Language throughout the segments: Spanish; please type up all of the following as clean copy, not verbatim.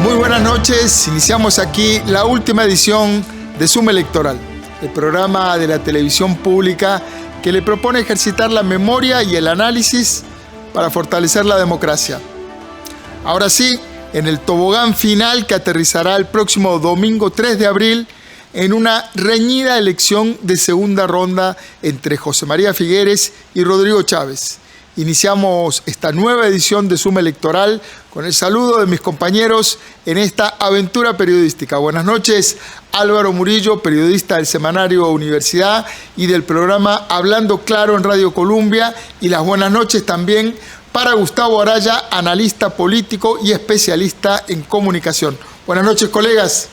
Muy buenas noches, iniciamos aquí la última edición de Zoom Electoral, el programa de la televisión pública que le propone ejercitar la memoria y el análisis para fortalecer la democracia. Ahora sí, en el tobogán final que aterrizará el próximo domingo 3 de abril en una reñida elección de segunda ronda entre José María Figueres y Rodrigo Chávez. Iniciamos esta nueva edición de Zoom Electoral con el saludo de mis compañeros en esta aventura periodística. Buenas noches, Álvaro Murillo, periodista del semanario Universidad y del programa Hablando Claro en Radio Colombia, y las buenas noches también para Gustavo Araya, analista político y especialista en comunicación. Buenas noches, colegas.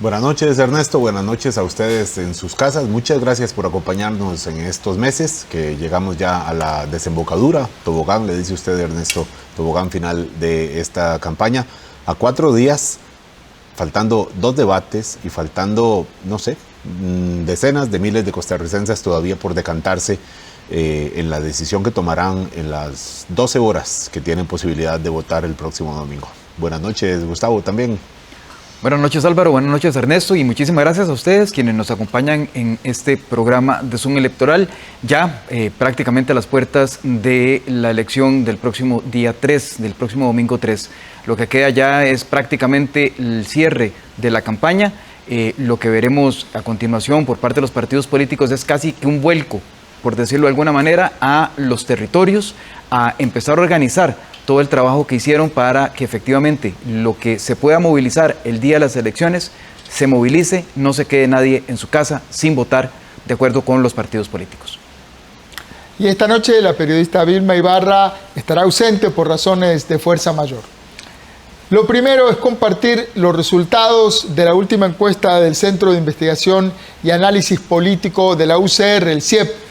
Buenas noches, Ernesto. Buenas noches a ustedes en sus casas. Muchas gracias por acompañarnos en estos meses que llegamos ya a la desembocadura, tobogán, le dice usted, Ernesto, tobogán final de esta campaña. A 4 días, faltando 2 debates y faltando, no sé, decenas de miles de costarricenses todavía por decantarse en la decisión que tomarán en las 12 horas que tienen posibilidad de votar el próximo domingo. Buenas noches, Gustavo, también. Buenas noches, Álvaro, buenas noches, Ernesto, y muchísimas gracias a ustedes quienes nos acompañan en este programa de Zoom Electoral, ya prácticamente a las puertas de la elección del próximo día 3, del próximo domingo 3. Lo que queda ya es prácticamente el cierre de la campaña. Lo que veremos a continuación por parte de los partidos políticos es casi que un vuelco, por decirlo de alguna manera, a los territorios, a empezar a organizar todo el trabajo que hicieron para que efectivamente lo que se pueda movilizar el día de las elecciones se movilice, no se quede nadie en su casa sin votar de acuerdo con los partidos políticos. Y esta noche la periodista Vilma Ibarra estará ausente por razones de fuerza mayor. Lo primero es compartir los resultados de la última encuesta del Centro de Investigación y Análisis Político de la UCR, el CIEP,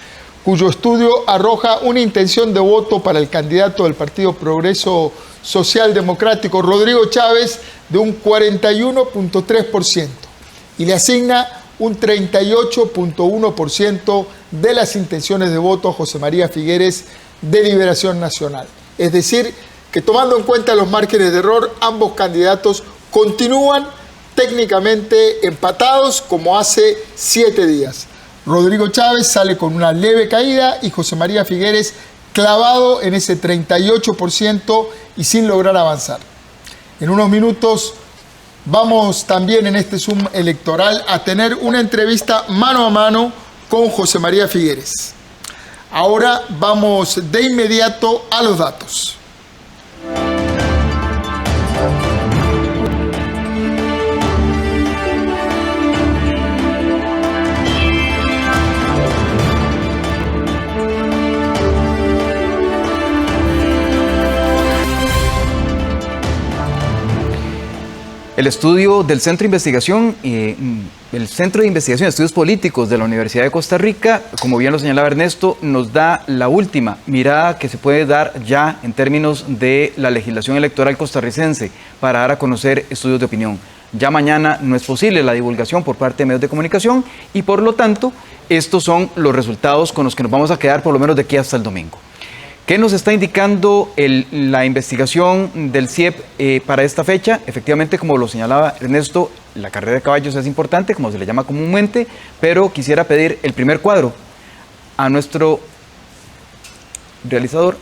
cuyo estudio arroja una intención de voto para el candidato del Partido Progreso Social Democrático, Rodrigo Chávez, de un 41.3% y le asigna un 38.1% de las intenciones de voto a José María Figueres de Liberación Nacional. Es decir, que tomando en cuenta los márgenes de error, ambos candidatos continúan técnicamente empatados como hace 7 días. Rodrigo Chávez sale con una leve caída y José María Figueres clavado en ese 38% y sin lograr avanzar. En unos minutos vamos también en este Zoom electoral a tener una entrevista mano a mano con José María Figueres. Ahora vamos de inmediato a los datos. El estudio del Centro de Investigación, el Centro de Investigación de Estudios Políticos de la Universidad de Costa Rica, como bien lo señalaba Ernesto, nos da la última mirada que se puede dar ya en términos de la legislación electoral costarricense para dar a conocer estudios de opinión. Ya mañana no es posible la divulgación por parte de medios de comunicación y por lo tanto estos son los resultados con los que nos vamos a quedar por lo menos de aquí hasta el domingo. ¿Qué nos está indicando la investigación del CIEP para esta fecha? Efectivamente, como lo señalaba Ernesto, la carrera de caballos es importante, como se le llama comúnmente, pero quisiera pedir el primer cuadro a nuestro realizador.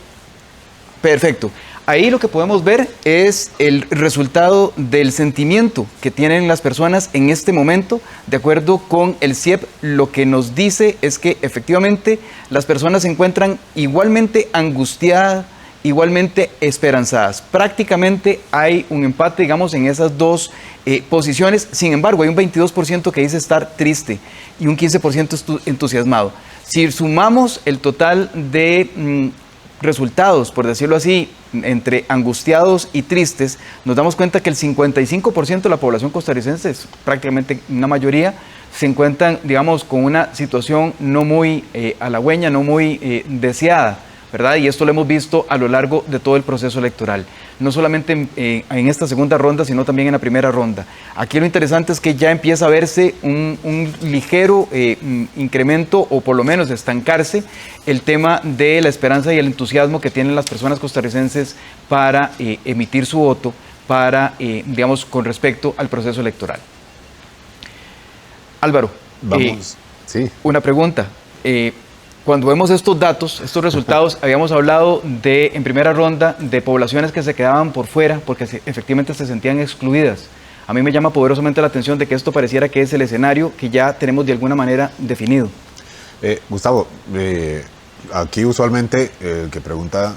Perfecto. Ahí lo que podemos ver es el resultado del sentimiento que tienen las personas en este momento. De acuerdo con el CIEP, lo que nos dice es que efectivamente las personas se encuentran igualmente angustiadas, igualmente esperanzadas. Prácticamente hay un empate, digamos, en esas dos posiciones. Sin embargo, hay un 22% que dice estar triste y un 15% entusiasmado. Si sumamos el total de resultados, por decirlo así, entre angustiados y tristes, nos damos cuenta que el 55% de la población costarricense, es prácticamente una mayoría, se encuentran, digamos, con una situación no muy halagüeña, no muy deseada, ¿verdad? Y esto lo hemos visto a lo largo de todo el proceso electoral, no solamente en esta segunda ronda, sino también en la primera ronda. Aquí lo interesante es que ya empieza a verse un ligero incremento, o por lo menos estancarse, el tema de la esperanza y el entusiasmo que tienen las personas costarricenses para emitir su voto, para, digamos, con respecto al proceso electoral. Álvaro, Vamos, sí. una pregunta. Cuando vemos estos datos, estos resultados, habíamos hablado de, en primera ronda, de poblaciones que se quedaban por fuera porque efectivamente se sentían excluidas. A mí me llama poderosamente la atención de que esto pareciera que es el escenario que ya tenemos de alguna manera definido. Gustavo, aquí usualmente el que pregunta,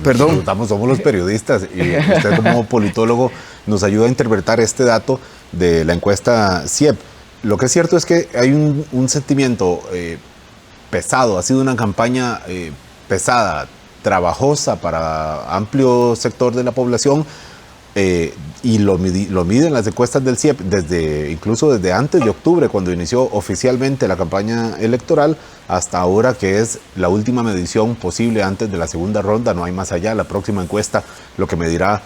Perdón. somos los periodistas y usted como politólogo nos ayuda a interpretar este dato de la encuesta CIEP. Lo que es cierto es que hay un sentimiento pesado, ha sido una campaña pesada, trabajosa para amplio sector de la población, y lo miden las encuestas del CIEP incluso desde antes de octubre, cuando inició oficialmente la campaña electoral, hasta ahora, que es la última medición posible antes de la segunda ronda. No hay más allá. La próxima encuesta lo que medirá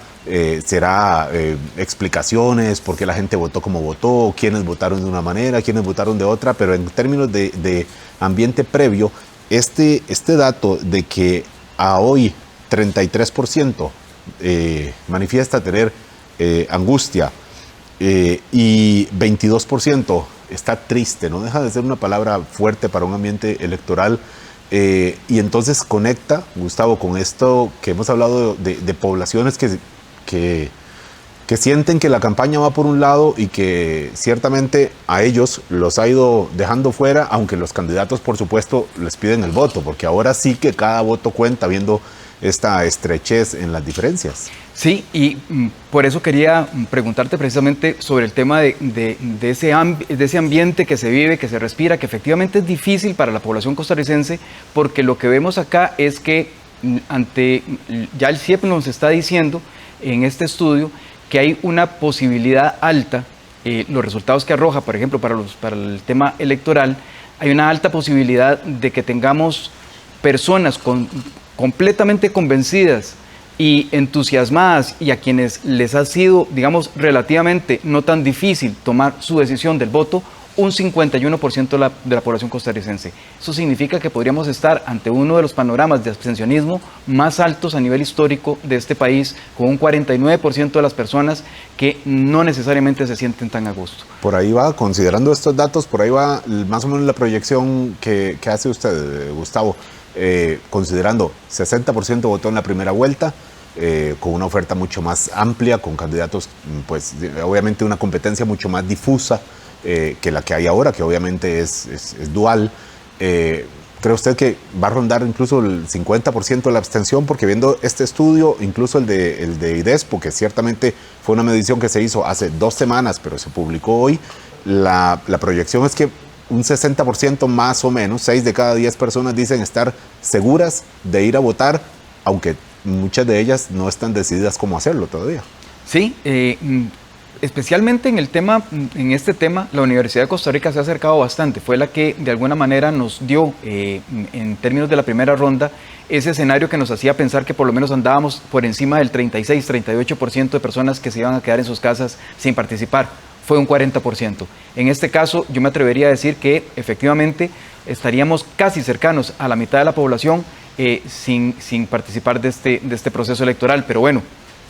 será explicaciones, por qué la gente votó como votó, quiénes votaron de una manera, quiénes votaron de otra, pero en términos de ambiente previo, este dato de que a hoy 33% manifiesta tener angustia y 22% está triste, no deja de ser una palabra fuerte para un ambiente electoral, y entonces conecta, Gustavo, con esto que hemos hablado de poblaciones que sienten que la campaña va por un lado y que ciertamente a ellos los ha ido dejando fuera, aunque los candidatos por supuesto les piden el voto, porque ahora sí que cada voto cuenta, viendo esta estrechez en las diferencias. Sí, y por eso quería preguntarte precisamente sobre el tema de ese ambiente que se vive, que se respira, que efectivamente es difícil para la población costarricense, porque lo que vemos acá es que ya el CIEP nos está diciendo en este estudio que hay una posibilidad alta, los resultados que arroja, por ejemplo, para el tema electoral, hay una alta posibilidad de que tengamos personas completamente convencidas y entusiasmadas, y a quienes les ha sido, digamos, relativamente no tan difícil tomar su decisión del voto, un 51% de la población costarricense. Eso significa que podríamos estar ante uno de los panoramas de abstencionismo más altos a nivel histórico de este país, con un 49% de las personas que no necesariamente se sienten tan a gusto. Por ahí va, considerando estos datos, por ahí va más o menos la proyección que hace usted, Gustavo, considerando 60% votó en la primera vuelta, con una oferta mucho más amplia, con candidatos, pues obviamente una competencia mucho más difusa que la que hay ahora, que obviamente es dual. ¿Cree usted que va a rondar incluso el 50% de la abstención? Porque viendo este estudio, incluso el de IDESPO, que ciertamente fue una medición que se hizo hace 2 semanas, pero se publicó hoy, la proyección es que un 60% más o menos, 6 de cada 10 personas dicen estar seguras de ir a votar, aunque muchas de ellas no están decididas cómo hacerlo todavía. Sí, especialmente en este tema, la Universidad de Costa Rica se ha acercado bastante. Fue la que de alguna manera nos dio, en términos de la primera ronda, ese escenario que nos hacía pensar que por lo menos andábamos por encima del 36-38% de personas que se iban a quedar en sus casas sin participar. Fue un 40%. En este caso, yo me atrevería a decir que efectivamente estaríamos casi cercanos a la mitad de la población sin participar de este proceso electoral. Pero bueno,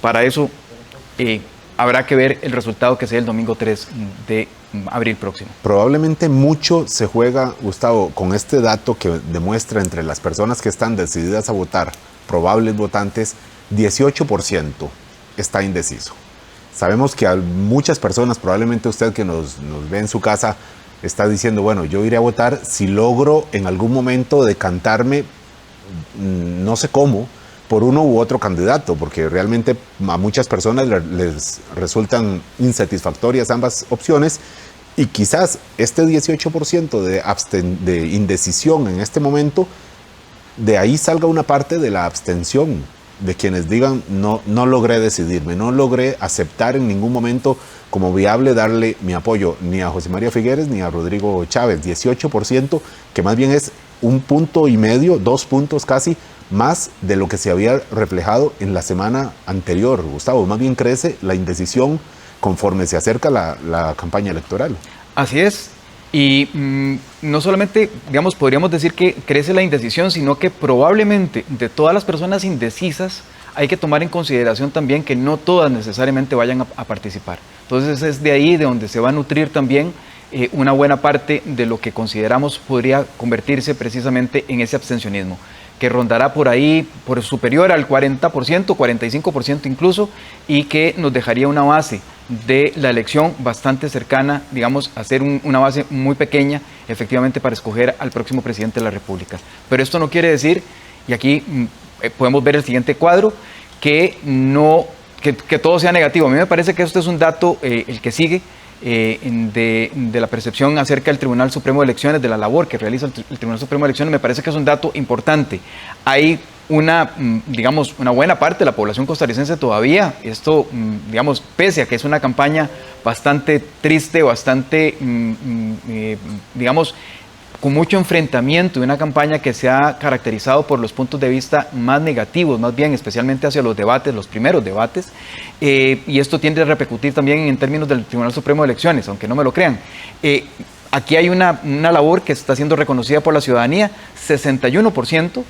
para eso habrá que ver el resultado que sea el domingo 3 de abril próximo. Probablemente mucho se juega, Gustavo, con este dato que demuestra entre las personas que están decididas a votar, probables votantes, 18% está indeciso. Sabemos que a muchas personas, probablemente usted que nos ve en su casa, está diciendo, bueno, yo iré a votar si logro en algún momento decantarme, no sé cómo, por uno u otro candidato, porque realmente a muchas personas les resultan insatisfactorias ambas opciones, y quizás este 18% de indecisión en este momento, de ahí salga una parte de la abstención, de quienes digan, no logré decidirme, no logré aceptar en ningún momento como viable darle mi apoyo ni a José María Figueres ni a Rodrigo Chávez. 18%, que más bien es 1,5 puntos, 2 puntos casi, más de lo que se había reflejado en la semana anterior, Gustavo. Más bien crece la indecisión conforme se acerca la campaña electoral. Así es. Y no solamente, digamos, podríamos decir que crece la indecisión, sino que probablemente de todas las personas indecisas hay que tomar en consideración también que no todas necesariamente vayan a participar. Entonces es de ahí de donde se va a nutrir también una buena parte de lo que consideramos podría convertirse precisamente en ese abstencionismo, que rondará por ahí, por superior al 40%, 45% incluso, y que nos dejaría una base de la elección bastante cercana, digamos, a ser una base muy pequeña, efectivamente, para escoger al próximo presidente de la República. Pero esto no quiere decir, y aquí podemos ver el siguiente cuadro, que todo sea negativo. A mí me parece que esto es un dato, el que sigue, de la percepción acerca del Tribunal Supremo de Elecciones, de la labor que realiza el Tribunal Supremo de Elecciones, me parece que es un dato importante. Hay digamos, una buena parte de la población costarricense todavía, esto, digamos, pese a que es una campaña bastante triste, bastante, digamos, con mucho enfrentamiento, y una campaña que se ha caracterizado por los puntos de vista más negativos, más bien, especialmente hacia los debates, los primeros debates, y esto tiende a repercutir también en términos del Tribunal Supremo de Elecciones, aunque no me lo crean. Aquí hay una labor que está siendo reconocida por la ciudadanía. 61%,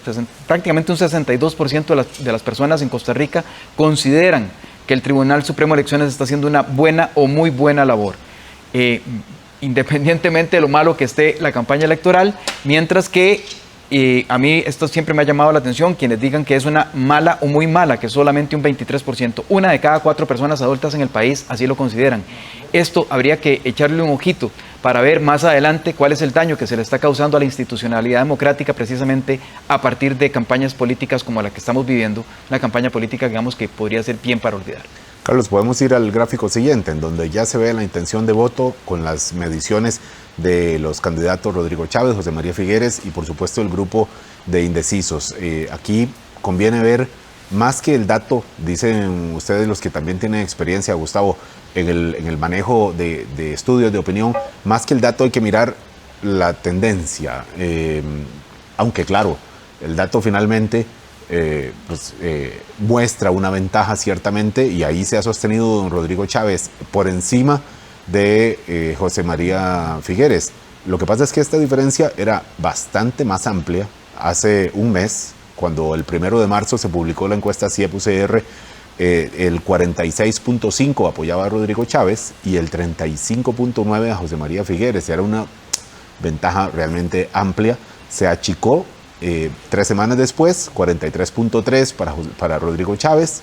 prácticamente un 62% de las personas en Costa Rica consideran que el Tribunal Supremo de Elecciones está haciendo una buena o muy buena labor, independientemente de lo malo que esté la campaña electoral, mientras que a mí esto siempre me ha llamado la atención, quienes digan que es una mala o muy mala, que solamente un 23%, una de cada 4 personas adultas en el país así lo consideran. Esto habría que echarle un ojito para ver más adelante cuál es el daño que se le está causando a la institucionalidad democrática precisamente a partir de campañas políticas como la que estamos viviendo, una campaña política, digamos, que podría ser bien para olvidar. Carlos, podemos ir al gráfico siguiente, en donde ya se ve la intención de voto con las mediciones de los candidatos Rodrigo Chávez, José María Figueres y por supuesto el grupo de indecisos. Aquí conviene ver más que el dato, dicen ustedes los que también tienen experiencia, Gustavo, en el manejo de estudios de opinión, más que el dato hay que mirar la tendencia, aunque claro, el dato finalmente muestra una ventaja ciertamente, y ahí se ha sostenido don Rodrigo Chávez por encima de José María Figueres. Lo que pasa es que esta diferencia era bastante más amplia hace un mes, cuando el 1 de marzo se publicó la encuesta CIEP-UCR. El 46.5 apoyaba a Rodrigo Chávez y el 35.9 a José María Figueres. Era una ventaja realmente amplia. Se achicó 3 semanas después, 43.3 para Rodrigo Chávez,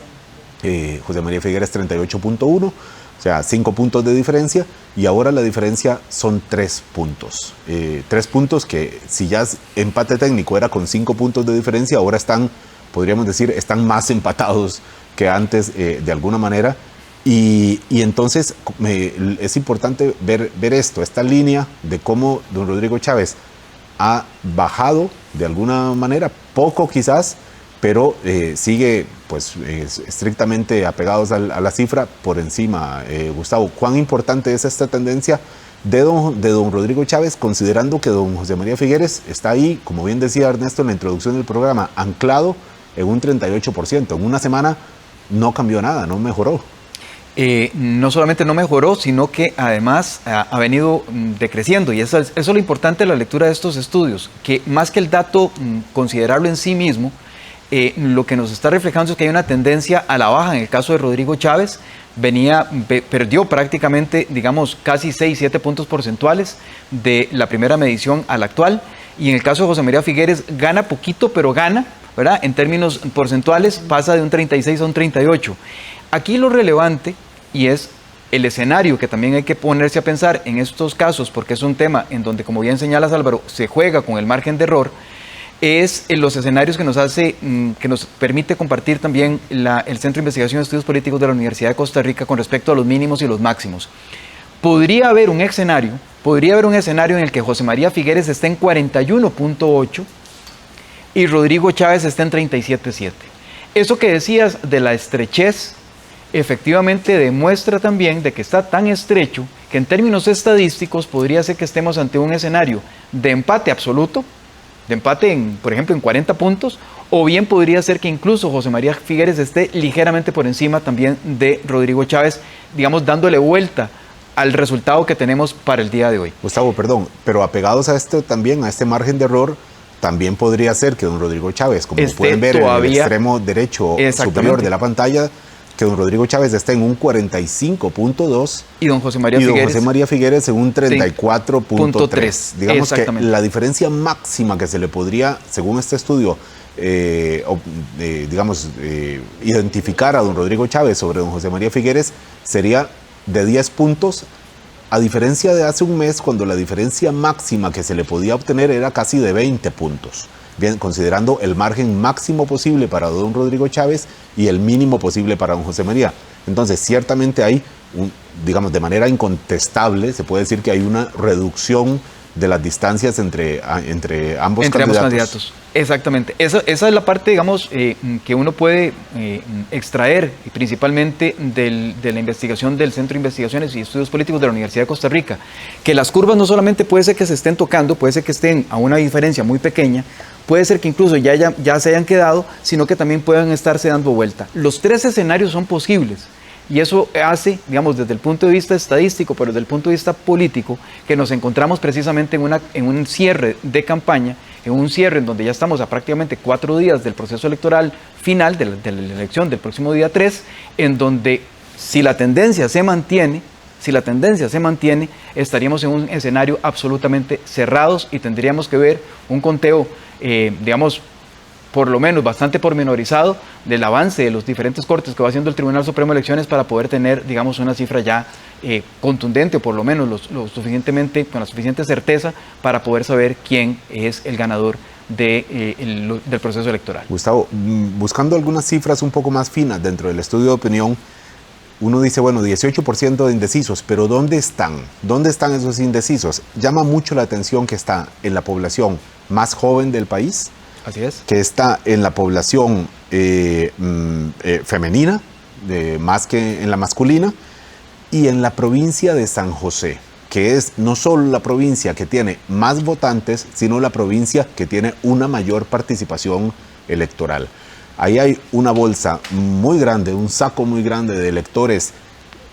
José María Figueres 38.1, o sea, 5 puntos de diferencia, y ahora la diferencia son 3 puntos. 3 puntos que, si ya empate técnico era con 5 puntos de diferencia, ahora podríamos decir, están más empatados que antes, de alguna manera. Y entonces es importante ver esta línea de cómo don Rodrigo Chávez ha bajado de alguna manera, poco quizás, pero sigue pues estrictamente apegados a la cifra por encima. Gustavo, ¿cuán importante es esta tendencia de don Rodrigo Chávez, considerando que don José María Figueres está ahí, como bien decía Ernesto en la introducción del programa, anclado en un 38%? En una semana no cambió nada, no mejoró. No solamente no mejoró, sino que además ha venido decreciendo, y eso es lo importante de la lectura de estos estudios, que más que el dato considerarlo en sí mismo, lo que nos está reflejando es que hay una tendencia a la baja. En el caso de Rodrigo Chávez, perdió prácticamente, digamos, casi 6-7 puntos porcentuales de la primera medición a la actual, y en el caso de José María Figueres gana poquito, pero gana, ¿verdad? En términos porcentuales pasa de un 36 a un 38. Aquí lo relevante, y es el escenario que también hay que ponerse a pensar en estos casos, porque es un tema en donde, como bien señalas Álvaro, se juega con el margen de error, es en los escenarios que nos permite compartir también el Centro de Investigación de Estudios Políticos de la Universidad de Costa Rica con respecto a los mínimos y los máximos. Podría haber un escenario en el que José María Figueres esté en 41.8 y Rodrigo Chávez esté en 37.7. Eso que decías de la estrechez, efectivamente demuestra también de que está tan estrecho que en términos estadísticos podría ser que estemos ante un escenario de empate absoluto, de empate, por ejemplo, en 40 puntos, o bien podría ser que incluso José María Figueres esté ligeramente por encima también de Rodrigo Chávez, digamos, dándole vuelta al resultado que tenemos para el día de hoy. Gustavo, perdón, pero apegados a esto también, a este margen de error, también podría ser que don Rodrigo Chávez, como Esté pueden ver todavía, en el extremo derecho superior de la pantalla, que don Rodrigo Chávez está en un 45.2 y don José María Figueres en un 34.3. Digamos que la diferencia máxima que se le podría, según este estudio, identificar a don Rodrigo Chávez sobre don José María Figueres sería de 10 puntos, a diferencia de hace un mes, cuando la diferencia máxima que se le podía obtener era casi de 20 puntos. Bien, considerando el margen máximo posible para don Rodrigo Chávez y el mínimo posible para don José María. Entonces, ciertamente hay, digamos, de manera incontestable, se puede decir que hay una reducción de las distancias entre ambos candidatos. Exactamente. Esa es la parte, digamos, que uno puede extraer principalmente de la investigación del Centro de Investigaciones y Estudios Políticos de la Universidad de Costa Rica, que las curvas no solamente puede ser que se estén tocando, puede ser que estén a una diferencia muy pequeña, puede ser que incluso ya se hayan quedado, sino que también puedan estarse dando vuelta. Los tres escenarios son posibles. Y eso hace, digamos, desde el punto de vista estadístico, pero desde el punto de vista político, que nos encontramos precisamente en un cierre de campaña, en un cierre en donde ya estamos a prácticamente 4 días del proceso electoral final, de la elección del próximo día 3, en donde si la tendencia se mantiene, estaríamos en un escenario absolutamente cerrados y tendríamos que ver un conteo, digamos, por lo menos bastante pormenorizado del avance de los diferentes cortes que va haciendo el Tribunal Supremo de Elecciones para poder tener, digamos, una cifra ya contundente, o por lo menos con la suficiente certeza para poder saber quién es el ganador del proceso electoral. Gustavo, buscando algunas cifras un poco más finas dentro del estudio de opinión, uno dice, bueno, 18% de indecisos, pero ¿dónde están? ¿Dónde están esos indecisos? Llama mucho la atención que está en la población más joven del país. Así es. Que está en la población femenina, más que en la masculina, y en la provincia de San José, que es no solo la provincia que tiene más votantes, sino la provincia que tiene una mayor participación electoral. Ahí hay una bolsa muy grande, un saco muy grande de electores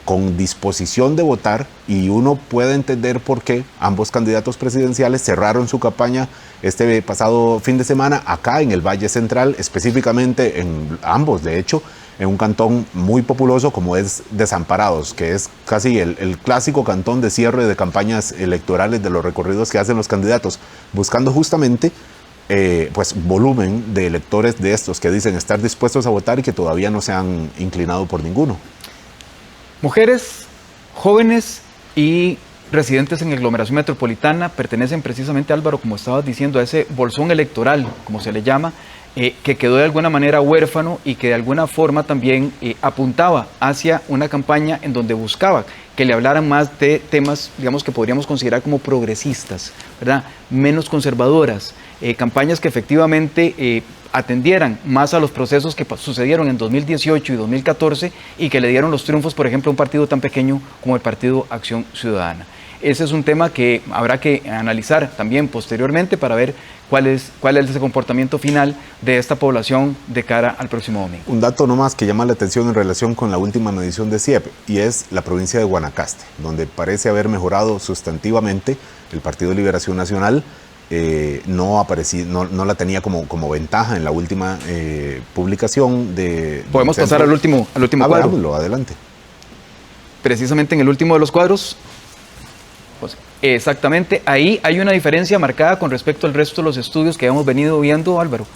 con disposición de votar, y uno puede entender por qué ambos candidatos presidenciales cerraron su campaña este pasado fin de semana acá en el Valle Central, específicamente en ambos, de hecho, en un cantón muy populoso como es Desamparados, que es casi el clásico cantón de cierre de campañas electorales de los recorridos que hacen los candidatos, buscando justamente pues volumen de electores de estos que dicen estar dispuestos a votar y que todavía no se han inclinado por ninguno. Mujeres, jóvenes y residentes en la aglomeración metropolitana pertenecen precisamente, Álvaro, como estabas diciendo, a ese bolsón electoral, como se le llama, que quedó de alguna manera huérfano y que de alguna forma también apuntaba hacia una campaña en donde buscaba que le hablaran más de temas, digamos, que podríamos considerar como progresistas, ¿verdad? Menos conservadoras, campañas que efectivamente atendieran más a los procesos que sucedieron en 2018 y 2014 y que le dieron los triunfos, por ejemplo, a un partido tan pequeño como el Partido Acción Ciudadana. Ese es un tema que habrá que analizar también posteriormente para ver cuál es ese comportamiento final de esta población de cara al próximo domingo. Un dato nomás que llama la atención en relación con la última medición de CIEP, y es la provincia de Guanacaste, donde parece haber mejorado sustantivamente. El Partido de Liberación Nacional no la tenía como ventaja en la última publicación de... Podemos pasar al último cuadro. Hagámoslo, adelante. Precisamente en el último de los cuadros, pues, exactamente, ahí hay una diferencia marcada con respecto al resto de los estudios que hemos venido viendo, Álvaro.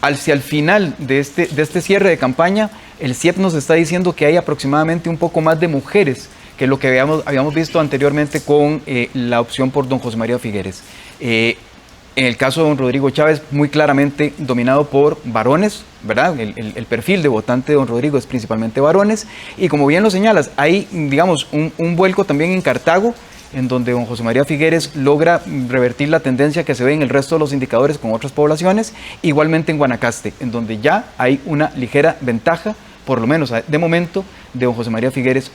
Hacia el final de este cierre de campaña, el CIEP nos está diciendo que hay aproximadamente un poco más de mujeres que lo que habíamos visto anteriormente con la opción por don José María Figueres. En el caso de don Rodrigo Chávez, muy claramente dominado por varones, ¿verdad? El perfil de votante de don Rodrigo es principalmente varones, y como bien lo señalas, hay, digamos, un vuelco también en Cartago, en donde don José María Figueres logra revertir la tendencia que se ve en el resto de los indicadores con otras poblaciones, igualmente en Guanacaste, en donde ya hay una ligera ventaja, por lo menos de momento, de don José María Figueres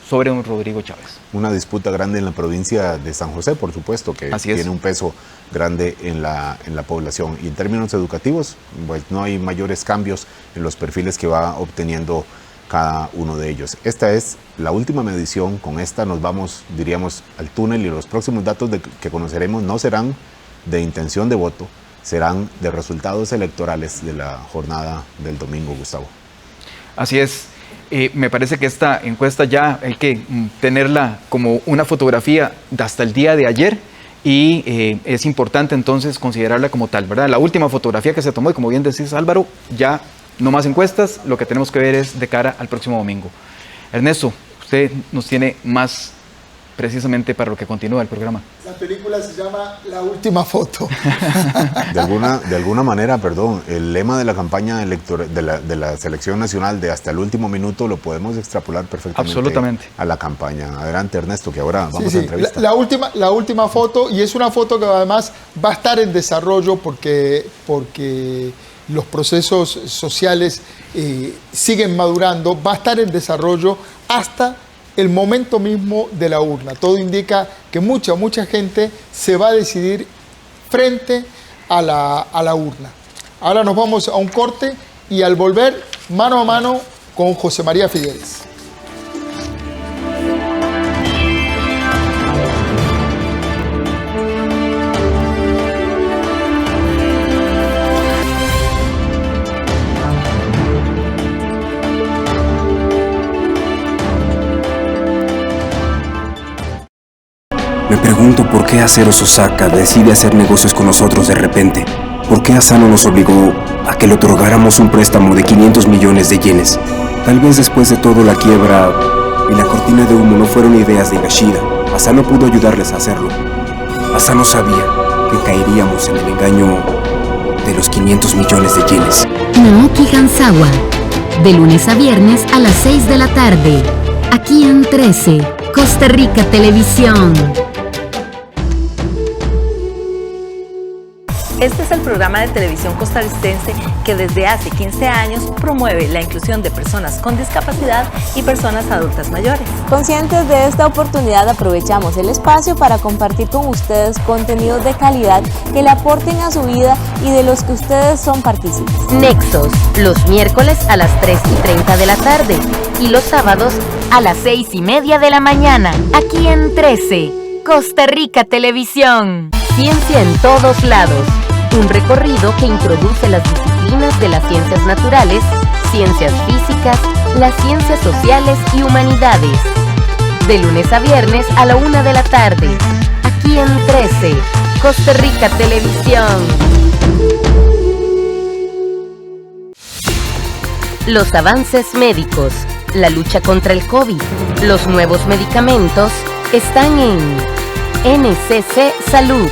sobre don Rodrigo Chávez. Una disputa grande en la provincia de San José, por supuesto, que tiene un peso grande en la población. Y en términos educativos, pues no hay mayores cambios en los perfiles que va obteniendo cada uno de ellos. Esta es la última medición. Con esta nos vamos, diríamos, al túnel, y los próximos datos que conoceremos no serán de intención de voto serán de resultados electorales de la jornada del domingo, Gustavo. Así es. Me parece que esta encuesta ya hay que tenerla como una fotografía de hasta el día de ayer y es importante entonces considerarla como tal, ¿verdad? La última fotografía que se tomó, y como bien decís, Álvaro, ya no más encuestas, lo que tenemos que ver es de cara al próximo domingo. Ernesto, usted nos tiene más precisamente para lo que continúa el programa. La película se llama La Última Foto. De alguna manera, perdón, el lema de la campaña electoral de la selección nacional de hasta el último minuto lo podemos extrapolar perfectamente. Absolutamente. A la campaña. Adelante, Ernesto, que ahora vamos a entrevistar. La última foto, y es una foto que además va a estar en desarrollo porque los procesos sociales siguen madurando, va a estar en desarrollo hasta el momento mismo de la urna. Todo indica que mucha gente se va a decidir frente a la urna. Ahora nos vamos a un corte y al volver, mano a mano con José María Figueres. Me pregunto por qué Acero Osaka decide hacer negocios con nosotros de repente. ¿Por qué Asano nos obligó a que le otorgáramos un préstamo de 500 millones de yenes? Tal vez después de todo la quiebra y la cortina de humo no fueron ideas de Higashida. Asano pudo ayudarles a hacerlo. Asano sabía que caeríamos en el engaño de los 500 millones de yenes. Naoki Hanzawa, de lunes a viernes a las 6 de la tarde, aquí en 13, Costa Rica Televisión. Este es el programa de televisión costarricense que desde hace 15 años promueve la inclusión de personas con discapacidad y personas adultas mayores. Conscientes de esta oportunidad, aprovechamos el espacio para compartir con ustedes contenidos de calidad que le aporten a su vida y de los que ustedes son partícipes. Nexos, los miércoles a las 3:30 de la tarde y los sábados a las 6:30 de la mañana, aquí en 13, Costa Rica Televisión. Ciencia en todos lados. Un recorrido que introduce las disciplinas de las ciencias naturales, ciencias físicas, las ciencias sociales y humanidades. De lunes a viernes a la 1 de la tarde, aquí en 13, Costa Rica Televisión. Los avances médicos, la lucha contra el COVID, los nuevos medicamentos están en NCC Salud.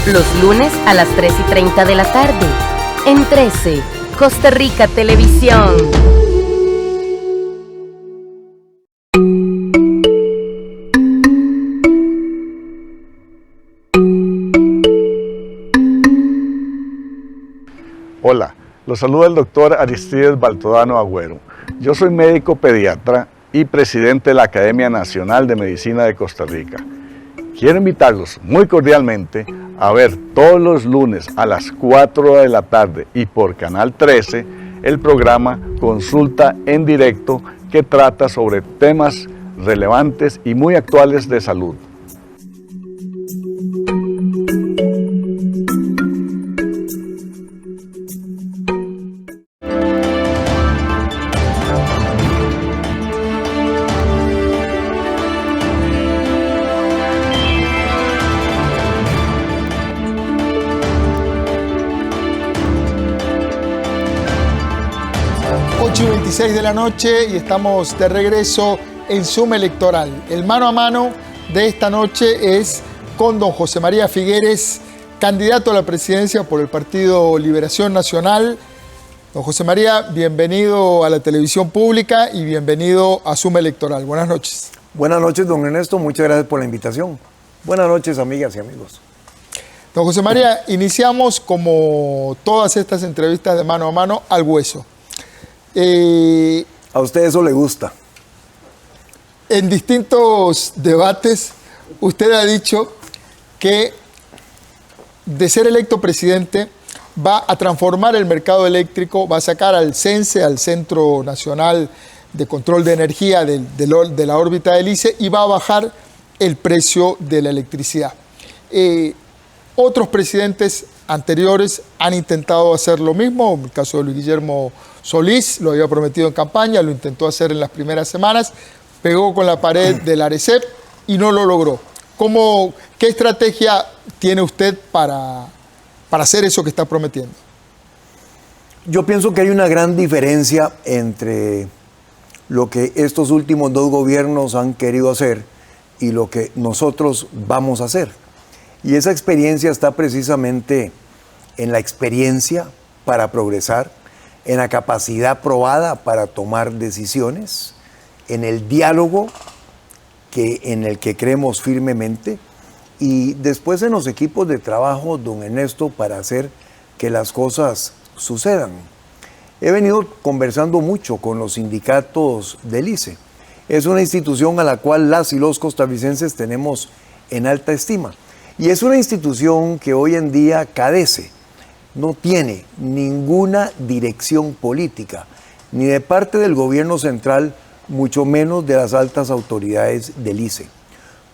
Los lunes a las 3:30 de la tarde, en 13, Costa Rica Televisión. Hola, los saluda el doctor Aristides Baltodano Agüero. Yo soy médico pediatra y presidente de la Academia Nacional de Medicina de Costa Rica. Quiero invitarlos muy cordialmente a ver todos los lunes a las 4 de la tarde y por Canal 13 el programa Consulta en Directo, que trata sobre temas relevantes y muy actuales de salud. Y 26 de la noche y estamos de regreso en Zoom Electoral. El mano a mano de esta noche es con don José María Figueres, candidato a la presidencia por el Partido Liberación Nacional. Don José María, bienvenido a la televisión pública y bienvenido a Zoom Electoral. Buenas noches. Buenas noches, don Ernesto. Muchas gracias por la invitación. Buenas noches, amigas y amigos. Don José María, iniciamos como todas estas entrevistas de mano a mano al hueso. A usted eso le gusta. En distintos debates, usted ha dicho que de ser electo presidente va a transformar el mercado eléctrico, va a sacar al CENSE, al Centro Nacional de Control de Energía de la órbita del ICE, y va a bajar el precio de la electricidad. Otros presidentes anteriores han intentado hacer lo mismo. En el caso de Luis Guillermo Solís, lo había prometido en campaña, lo intentó hacer en las primeras semanas, pegó con la pared del ARECEP y no lo logró. ¿Qué estrategia tiene usted para hacer eso que está prometiendo? Yo pienso que hay una gran diferencia entre lo que estos últimos 2 gobiernos han querido hacer y lo que nosotros vamos a hacer. Y esa experiencia está precisamente en la experiencia para progresar, en la capacidad probada para tomar decisiones, en el diálogo en el que creemos firmemente y después en los equipos de trabajo, don Ernesto, para hacer que las cosas sucedan. He venido conversando mucho con los sindicatos del ICE. Es una institución a la cual las y los costarricenses tenemos en alta estima. Y es una institución que hoy en día carece, no tiene ninguna dirección política, ni de parte del gobierno central, mucho menos de las altas autoridades del ICE.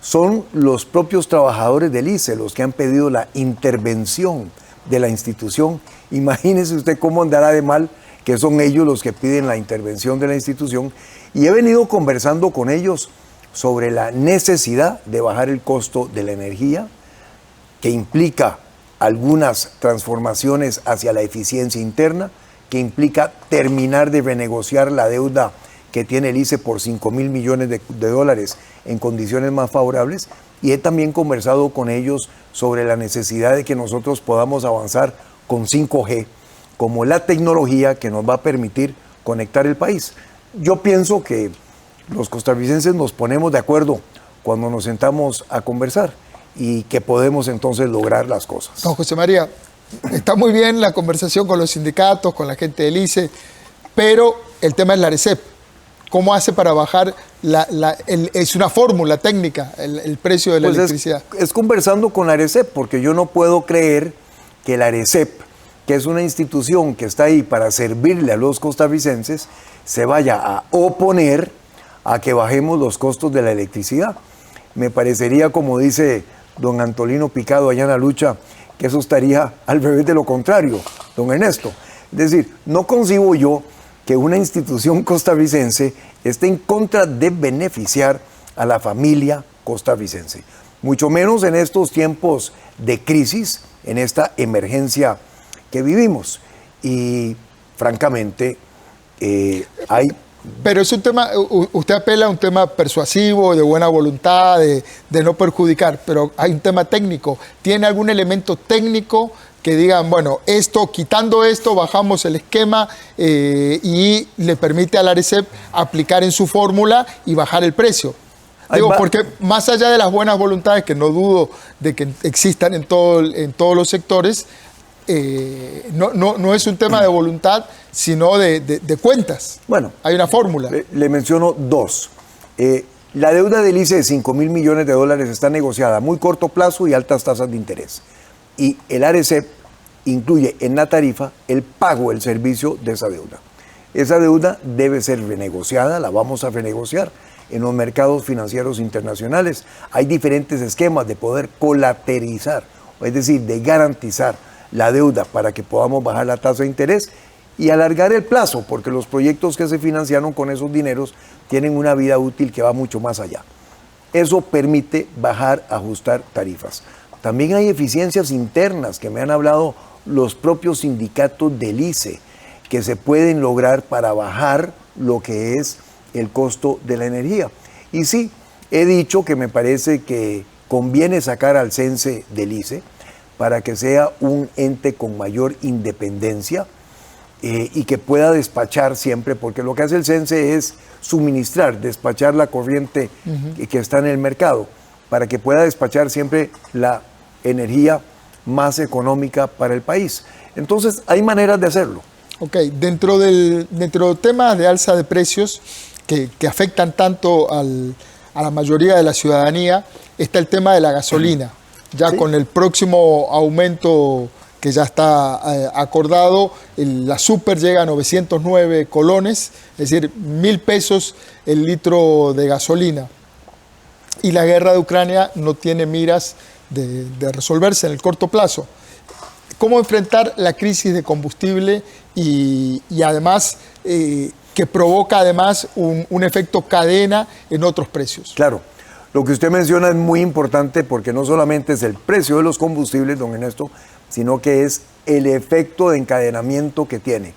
Son los propios trabajadores del ICE los que han pedido la intervención de la institución. Imagínese usted cómo andará de mal que son ellos los que piden la intervención de la institución. Y he venido conversando con ellos sobre la necesidad de bajar el costo de la energía, que implica algunas transformaciones hacia la eficiencia interna, que implica terminar de renegociar la deuda que tiene el ICE por 5.000 millones de dólares en condiciones más favorables. Y he también conversado con ellos sobre la necesidad de que nosotros podamos avanzar con 5G, como la tecnología que nos va a permitir conectar el país. Yo pienso que los costarricenses nos ponemos de acuerdo cuando nos sentamos a conversar y que podemos entonces lograr las cosas. Don José María, está muy bien la conversación con los sindicatos, con la gente del ICE, pero el tema es la ARECEP. ¿Cómo hace para bajar, es una fórmula técnica, el precio de la electricidad? Es conversando con la ARECEP, porque yo no puedo creer que la ARECEP, que es una institución que está ahí para servirle a los costarricenses, se vaya a oponer a que bajemos los costos de la electricidad. Me parecería, como dice don Antolino Picado allá en la lucha, que eso estaría al revés de lo contrario, don Ernesto. Es decir, no concibo yo que una institución costarricense esté en contra de beneficiar a la familia costarricense, mucho menos en estos tiempos de crisis, en esta emergencia que vivimos. Y francamente, hay... Pero es un tema, usted apela a un tema persuasivo, de buena voluntad, de no perjudicar, pero hay un tema técnico. ¿Tiene algún elemento técnico que digan, bueno, quitando esto, bajamos el esquema y le permite a la ARECEP aplicar en su fórmula y bajar el precio? Digo, porque más allá de las buenas voluntades, que no dudo de que existan en todos los sectores, no es un tema de voluntad, sino de cuentas. Bueno, hay una fórmula. Le menciono 2. La deuda del ICE de 5.000 millones de dólares está negociada a muy corto plazo y altas tasas de interés. Y el ARECEP incluye en la tarifa el pago del servicio de esa deuda. Esa deuda debe ser renegociada, la vamos a renegociar en los mercados financieros internacionales. Hay diferentes esquemas de poder colateralizar, es decir, de garantizar la deuda para que podamos bajar la tasa de interés y alargar el plazo, porque los proyectos que se financiaron con esos dineros tienen una vida útil que va mucho más allá. Eso permite bajar, ajustar tarifas. También hay eficiencias internas que me han hablado los propios sindicatos del ICE, que se pueden lograr para bajar lo que es el costo de la energía. Y sí, he dicho que me parece que conviene sacar al CENSE del ICE para que sea un ente con mayor independencia y que pueda despachar siempre, porque lo que hace el CENSE es suministrar, despachar la corriente que está en el mercado, para que pueda despachar siempre la energía más económica para el país. Entonces, hay maneras de hacerlo. Ok, dentro del tema de alza de precios que afectan tanto a la mayoría de la ciudadanía, está el tema de la gasolina. Ya ¿sí? Con el próximo aumento que ya está acordado, la super llega a 909 colones, es decir, 1.000 pesos el litro de gasolina. Y la guerra de Ucrania no tiene miras de resolverse en el corto plazo. ¿Cómo enfrentar la crisis de combustible y además que provoca además un efecto cadena en otros precios? Claro, lo que usted menciona es muy importante porque no solamente es el precio de los combustibles, don Ernesto, sino que es el efecto de encadenamiento que tiene,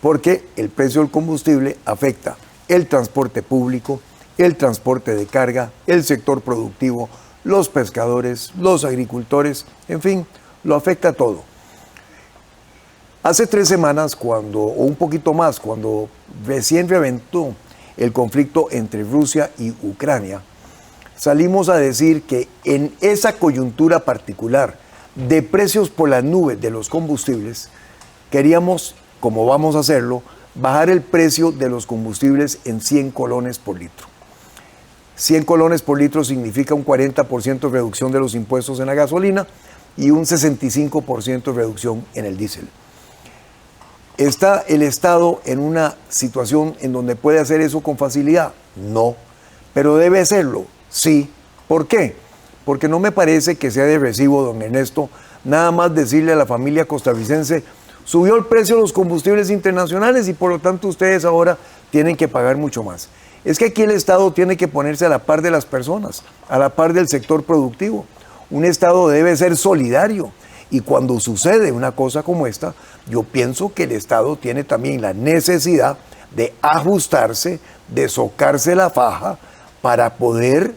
porque el precio del combustible afecta el transporte público, el transporte de carga, el sector productivo, los pescadores, los agricultores, en fin, lo afecta todo. Hace 3 semanas, o un poquito más, cuando recién reventó el conflicto entre Rusia y Ucrania, salimos a decir que en esa coyuntura particular de precios por las nubes de los combustibles, queríamos, como vamos a hacerlo, bajar el precio de los combustibles en 100 colones por litro. 100 colones por litro significa un 40% de reducción de los impuestos en la gasolina y un 65% de reducción en el diésel. ¿Está el Estado en una situación en donde puede hacer eso con facilidad? No, pero debe hacerlo, sí. ¿Por qué? Porque no me parece que sea de recibo, don Ernesto, nada más decirle a la familia costarricense, subió el precio de los combustibles internacionales y por lo tanto ustedes ahora tienen que pagar mucho más. Es que aquí el Estado tiene que ponerse a la par de las personas, a la par del sector productivo. Un Estado debe ser solidario. Y cuando sucede una cosa como esta, yo pienso que el Estado tiene también la necesidad de ajustarse, de socarse la faja para poder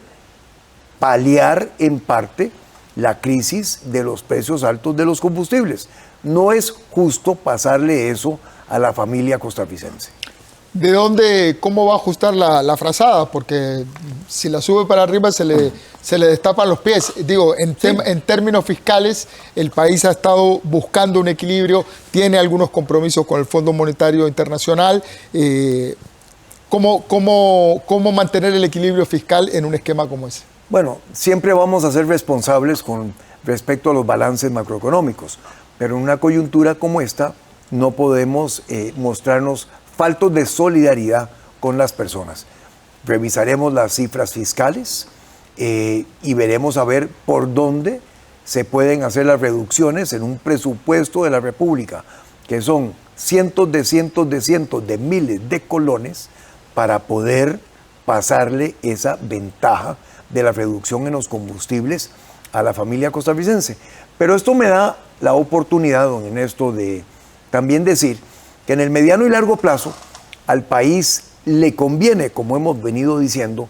paliar en parte la crisis de los precios altos de los combustibles. No es justo pasarle eso a la familia costarricense. ¿De dónde, cómo va a ajustar la frazada? Porque si la sube para arriba se le destapan los pies. Digo, en términos fiscales, el país ha estado buscando un equilibrio, tiene algunos compromisos con el Fondo Monetario Internacional. ¿Cómo mantener el equilibrio fiscal en un esquema como ese? Bueno, siempre vamos a ser responsables con respecto a los balances macroeconómicos, pero en una coyuntura como esta no podemos mostrarnos faltos de solidaridad con las personas. Revisaremos las cifras fiscales y veremos a ver por dónde se pueden hacer las reducciones en un presupuesto de la República, que son cientos de miles de colones para poder pasarle esa ventaja de la reducción en los combustibles a la familia costarricense. Pero esto me da la oportunidad, don Ernesto, de también decir que en el mediano y largo plazo al país le conviene, como hemos venido diciendo,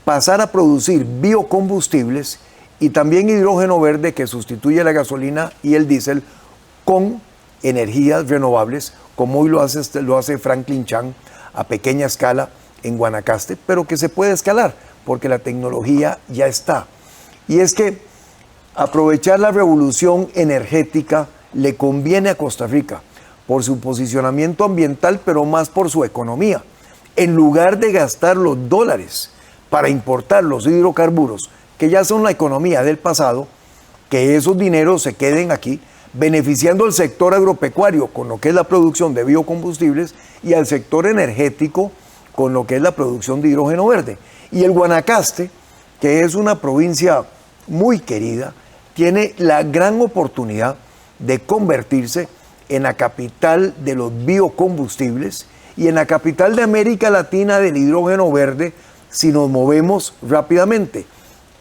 pasar a producir biocombustibles y también hidrógeno verde que sustituye la gasolina y el diésel con energías renovables, como hoy lo hace Franklin Chan a pequeña escala en Guanacaste, pero que se puede escalar porque la tecnología ya está. Y es que aprovechar la revolución energética le conviene a Costa Rica por su posicionamiento ambiental, pero más por su economía. En lugar de gastar los dólares para importar los hidrocarburos, que ya son la economía del pasado, que esos dineros se queden aquí, beneficiando al sector agropecuario con lo que es la producción de biocombustibles y al sector energético con lo que es la producción de hidrógeno verde. Y el Guanacaste, que es una provincia muy querida, tiene la gran oportunidad de convertirse en la capital de los biocombustibles y en la capital de América Latina del hidrógeno verde si nos movemos rápidamente.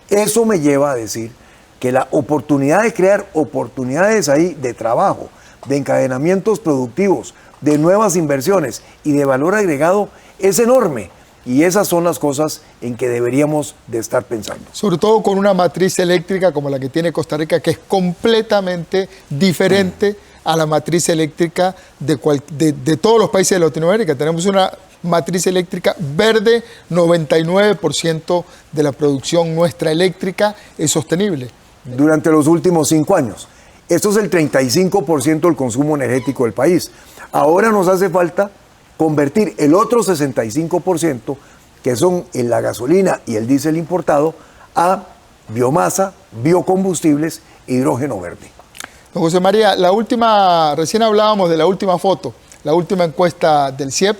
Eso me lleva a decir que la oportunidad de crear oportunidades ahí de trabajo, de encadenamientos productivos, de nuevas inversiones y de valor agregado es enorme. Y esas son las cosas en que deberíamos de estar pensando. Sobre todo con una matriz eléctrica como la que tiene Costa Rica, que es completamente diferente a la matriz eléctrica de todos los países de Latinoamérica. Tenemos una matriz eléctrica verde, 99% de la producción nuestra eléctrica es sostenible. Durante los últimos 5 años. Esto es el 35% del consumo energético del país. Ahora nos hace falta convertir el otro 65%, que son en la gasolina y el diésel importado, a biomasa, biocombustibles e hidrógeno verde. Don José María, recién hablábamos de la última foto, la última encuesta del CIEP,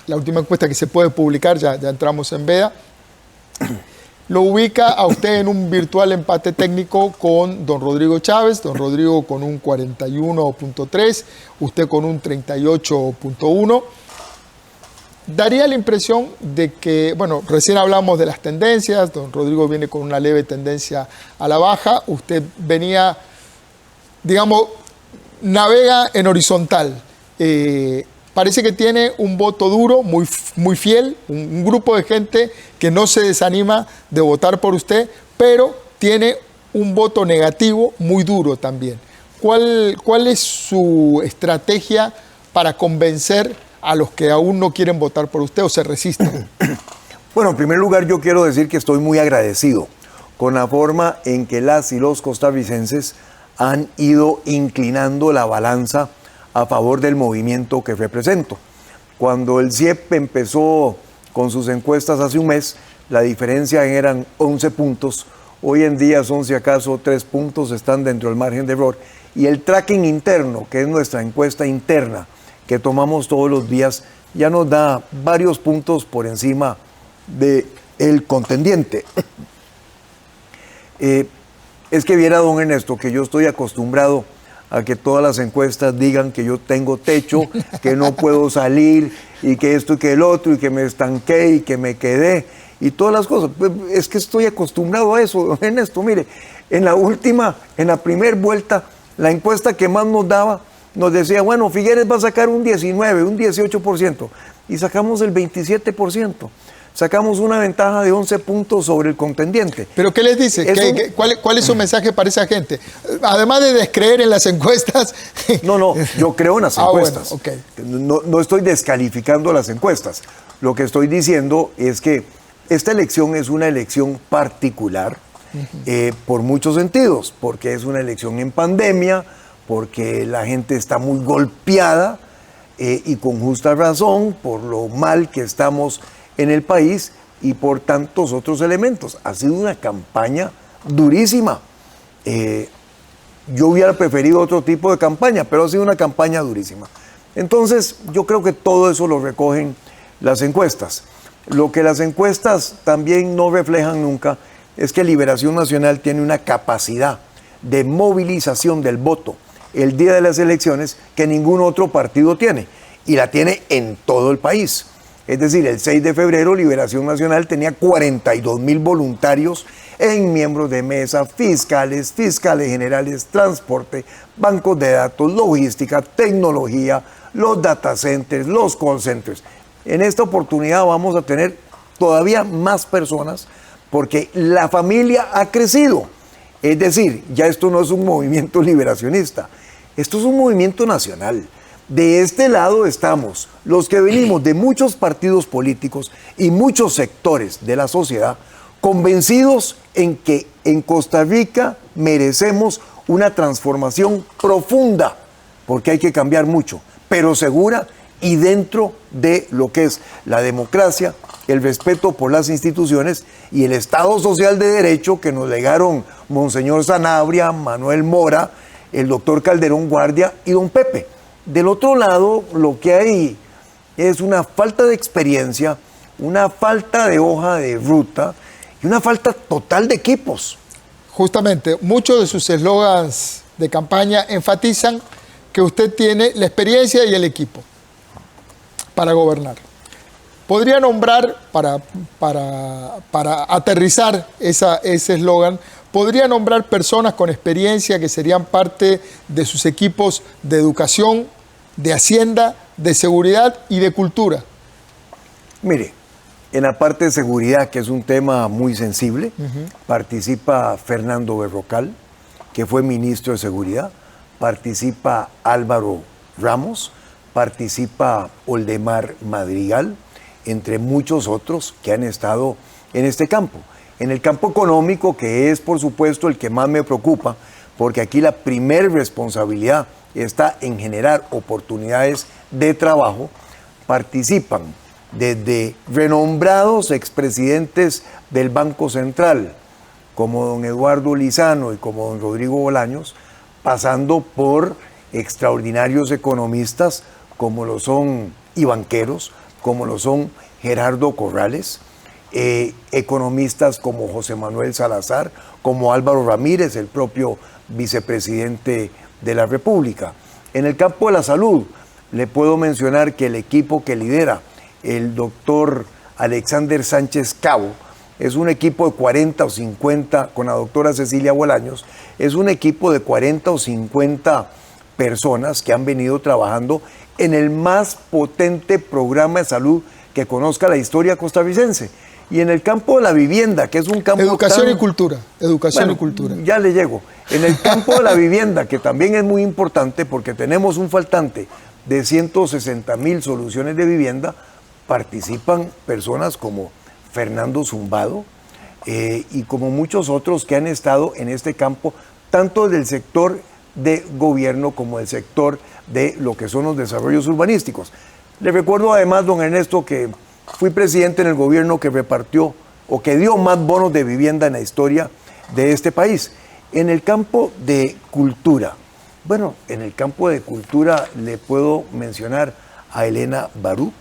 la última encuesta que se puede publicar, ya entramos en veda. lo ubica a usted en un virtual empate técnico con don Rodrigo Chávez, don Rodrigo con un 41.3, usted con un 38.1. Daría la impresión de que, bueno, recién hablamos de las tendencias, don Rodrigo viene con una leve tendencia a la baja, usted venía, digamos, navega en horizontal. Parece que tiene un voto duro, muy fiel, un grupo de gente que no se desanima de votar por usted, pero tiene un voto negativo muy duro también. ¿Cuál es su estrategia para convencer a los que aún no quieren votar por usted o se resisten? Bueno, en primer lugar yo quiero decir que estoy muy agradecido con la forma en que las y los costarricenses han ido inclinando la balanza a favor del movimiento que represento. Cuando el CIEP empezó con sus encuestas hace un mes, la diferencia eran 11 puntos, hoy en día son si acaso 3 puntos, están dentro del margen de error, y el tracking interno, que es nuestra encuesta interna, que tomamos todos los días, ya nos da varios puntos por encima del contendiente. Es que viera, don Ernesto, que yo estoy acostumbrado a que todas las encuestas digan que yo tengo techo, que no puedo salir, y que esto y que el otro, y que me estanqué y que me quedé, y todas las cosas. Pues es que estoy acostumbrado a eso, don Ernesto. Mire, en la primera vuelta, la encuesta que más nos daba, nos decía, bueno, Figueres va a sacar un 19, un 18%, y sacamos el 27%. Sacamos una ventaja de 11 puntos sobre el contendiente. ¿Pero qué les dice? ¿Cuál es su mensaje para esa gente? Además de descreer en las encuestas. No, yo creo en las encuestas. Bueno, okay. No estoy descalificando las encuestas. Lo que estoy diciendo es que esta elección es una elección particular por muchos sentidos, porque es una elección en pandemia, porque la gente está muy golpeada y con justa razón por lo mal que estamos en el país y por tantos otros elementos. Ha sido una campaña durísima. Yo hubiera preferido otro tipo de campaña, pero ha sido una campaña durísima. Entonces, yo creo que todo eso lo recogen las encuestas. Lo que las encuestas también no reflejan nunca es que Liberación Nacional tiene una capacidad de movilización del voto el día de las elecciones que ningún otro partido tiene, y la tiene en todo el país. Es decir, el 6 de febrero Liberación Nacional tenía 42,000 voluntarios en miembros de mesa, fiscales generales, transporte, bancos de datos, logística, tecnología, los data centers, los call centers. En esta oportunidad vamos a tener todavía más personas porque la familia ha crecido. Es decir, ya esto no es un movimiento liberacionista, esto es un movimiento nacional. De este lado estamos los que venimos de muchos partidos políticos y muchos sectores de la sociedad convencidos en que en Costa Rica merecemos una transformación profunda, porque hay que cambiar mucho, pero segura y dentro de lo que es la democracia, el respeto por las instituciones y el Estado Social de Derecho que nos legaron Monseñor Sanabria, Manuel Mora, el doctor Calderón Guardia y don Pepe. Del otro lado, lo que hay es una falta de experiencia, una falta de hoja de ruta y una falta total de equipos. Justamente, muchos de sus eslogans de campaña enfatizan que usted tiene la experiencia y el equipo para gobernar. ¿Podría nombrar, para aterrizar ese eslogan, podría nombrar personas con experiencia que serían parte de sus equipos de educación, de hacienda, de seguridad y de cultura? Mire, en la parte de seguridad, que es un tema muy sensible, participa Fernando Berrocal, que fue ministro de Seguridad, participa Álvaro Ramos, participa Oldemar Madrigal, entre muchos otros que han estado en este campo. En el campo económico, que es por supuesto el que más me preocupa, porque aquí la primer responsabilidad está en generar oportunidades de trabajo, participan desde renombrados expresidentes del Banco Central, como don Eduardo Lizano y como don Rodrigo Bolaños, pasando por extraordinarios economistas como lo son y banqueros, como lo son Gerardo Corrales, economistas como José Manuel Salazar, como Álvaro Ramírez, el propio vicepresidente de la República. En el campo de la salud, le puedo mencionar que el equipo que lidera el doctor Alexander Sánchez Cabo es un equipo de 40 o 50, con la doctora Cecilia Bolaños, es un equipo de 40 o 50 personas que han venido trabajando en el más potente programa de salud que conozca la historia costarricense. Y en el campo de la vivienda, que es un campo... Educación y cultura. Educación y cultura. Ya le llego. En el campo de la vivienda, que también es muy importante porque tenemos un faltante de 160,000 soluciones de vivienda, participan personas como Fernando Zumbado y como muchos otros que han estado en este campo, tanto del sector de gobierno como del sector de lo que son los desarrollos urbanísticos. Le recuerdo además, don Ernesto, que fui presidente en el gobierno que repartió o que dio más bonos de vivienda en la historia de este país. En el campo de cultura, bueno, en el campo de cultura le puedo mencionar a Elena Baruch,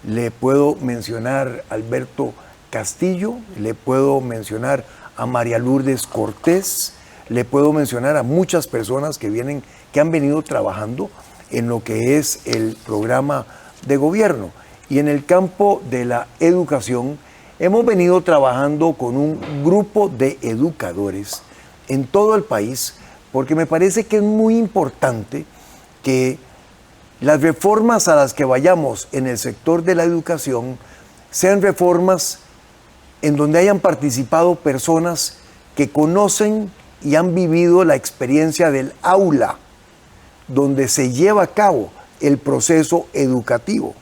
le puedo mencionar a Alberto Castillo, le puedo mencionar a María Lourdes Cortés, le puedo mencionar a muchas personas que han venido trabajando en lo que es el programa de gobierno. Y en el campo de la educación hemos venido trabajando con un grupo de educadores en todo el país, porque me parece que es muy importante que las reformas a las que vayamos en el sector de la educación sean reformas en donde hayan participado personas que conocen y han vivido la experiencia del aula, donde se lleva a cabo el proceso educativo.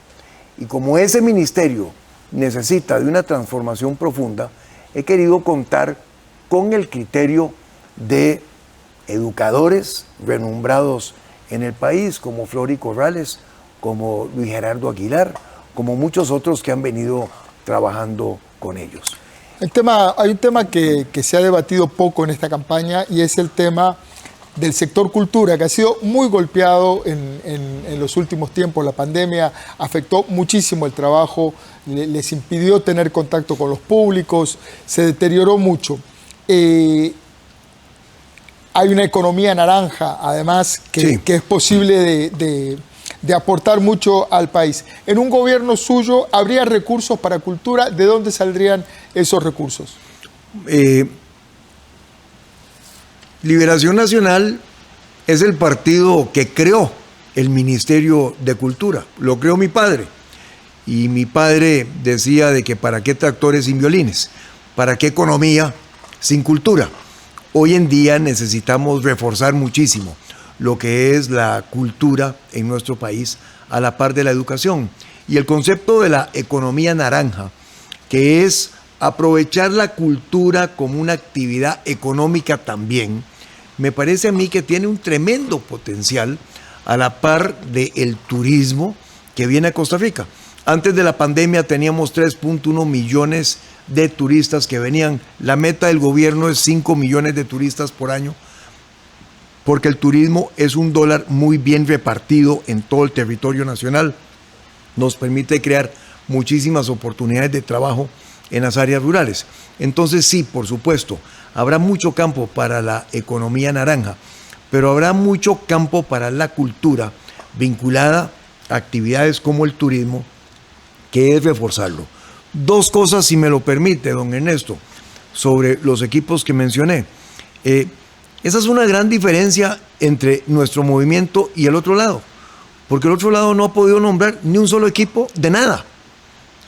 Y como ese ministerio necesita de una transformación profunda, he querido contar con el criterio de educadores renombrados en el país, como Flory Corrales, como Luis Gerardo Aguilar, como muchos otros que han venido trabajando con ellos. Hay un tema que se ha debatido poco en esta campaña y es el tema del sector cultura, que ha sido muy golpeado en los últimos tiempos. La pandemia afectó muchísimo el trabajo, les impidió tener contacto con los públicos, se deterioró mucho. Hay una economía naranja, además, que es posible de aportar mucho al país. En un gobierno suyo, ¿habría recursos para cultura? ¿De dónde saldrían esos recursos? Liberación Nacional es el partido que creó el Ministerio de Cultura. Lo creó mi padre. Y mi padre decía de que para qué tractores sin violines, para qué economía sin cultura. Hoy en día necesitamos reforzar muchísimo lo que es la cultura en nuestro país a la par de la educación. Y el concepto de la economía naranja, que es aprovechar la cultura como una actividad económica también, me parece a mí que tiene un tremendo potencial a la par del turismo que viene a Costa Rica. Antes de la pandemia teníamos 3.1 millones de turistas que venían. La meta del gobierno es 5 millones de turistas por año, porque el turismo es un dólar muy bien repartido en todo el territorio nacional. Nos permite crear muchísimas oportunidades de trabajo en las áreas rurales. Entonces sí, por supuesto, habrá mucho campo para la economía naranja, pero habrá mucho campo para la cultura vinculada a actividades como el turismo, que es reforzarlo. Dos cosas, si me lo permite, don Ernesto, sobre los equipos que mencioné. Esa es una gran diferencia entre nuestro movimiento y el otro lado, porque el otro lado no ha podido nombrar ni un solo equipo de nada.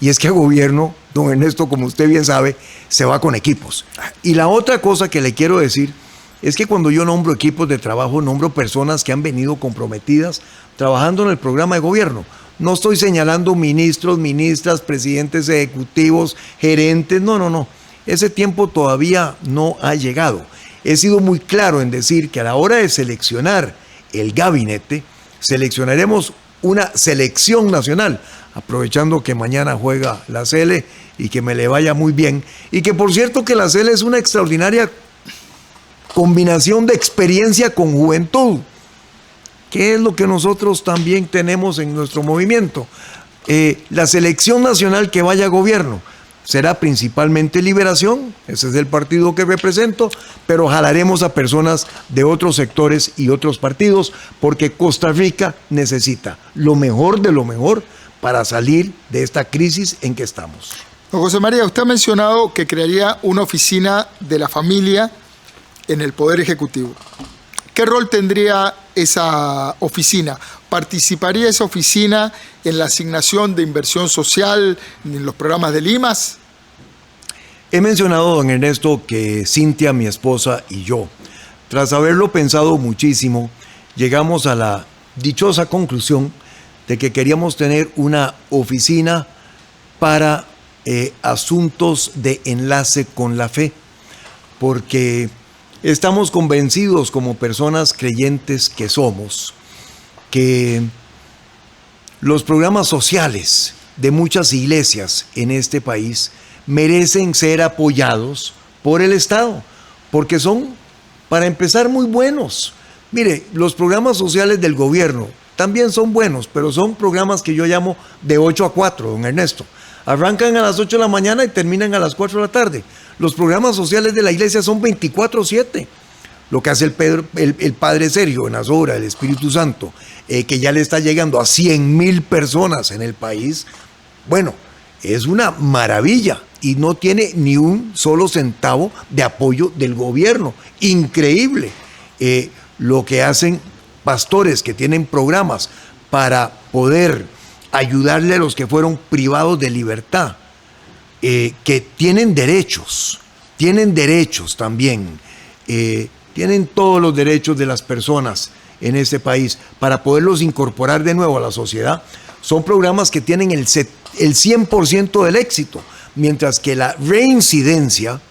Y es que el gobierno, don Ernesto, como usted bien sabe, se va con equipos. Y la otra cosa que le quiero decir es que cuando yo nombro equipos de trabajo, nombro personas que han venido comprometidas trabajando en el programa de gobierno. No estoy señalando ministros, ministras, presidentes ejecutivos, gerentes, no. Ese tiempo todavía no ha llegado. He sido muy claro en decir que a la hora de seleccionar el gabinete, seleccionaremos una selección nacional, aprovechando que mañana juega la CL y que me le vaya muy bien. Y que por cierto que la CL es una extraordinaria combinación de experiencia con juventud, que es lo que nosotros también tenemos en nuestro movimiento. La selección nacional que vaya a gobierno será principalmente Liberación, ese es el partido que represento, pero jalaremos a personas de otros sectores y otros partidos, porque Costa Rica necesita lo mejor de lo mejor para salir de esta crisis en que estamos. Don José María, usted ha mencionado que crearía una oficina de la familia en el Poder Ejecutivo. ¿Qué rol tendría esa oficina? ¿Participaría esa oficina en la asignación de inversión social en los programas de Limas? He mencionado, don Ernesto, que Cintia, mi esposa, y yo, tras haberlo pensado muchísimo, llegamos a la dichosa conclusión de que queríamos tener una oficina para asuntos de enlace con la fe, porque estamos convencidos como personas creyentes que somos, que los programas sociales de muchas iglesias en este país merecen ser apoyados por el Estado, porque son, para empezar, muy buenos. Mire, los programas sociales del gobierno también son buenos, pero son programas que yo llamo de 8 a 4, don Ernesto. Arrancan a las 8 de la mañana y terminan a las 4 de la tarde. Los programas sociales de la iglesia son 24/7. Lo que hace el Padre Sergio en Azora, el Espíritu Santo, que ya le está llegando a 100,000 personas en el país, bueno, es una maravilla y no tiene ni un solo centavo de apoyo del gobierno. Increíble lo que hacen pastores que tienen programas para poder ayudarle a los que fueron privados de libertad, que tienen derechos también, tienen todos los derechos de las personas en este país para poderlos incorporar de nuevo a la sociedad. Son programas que tienen el 100% del éxito, mientras que la reincidencia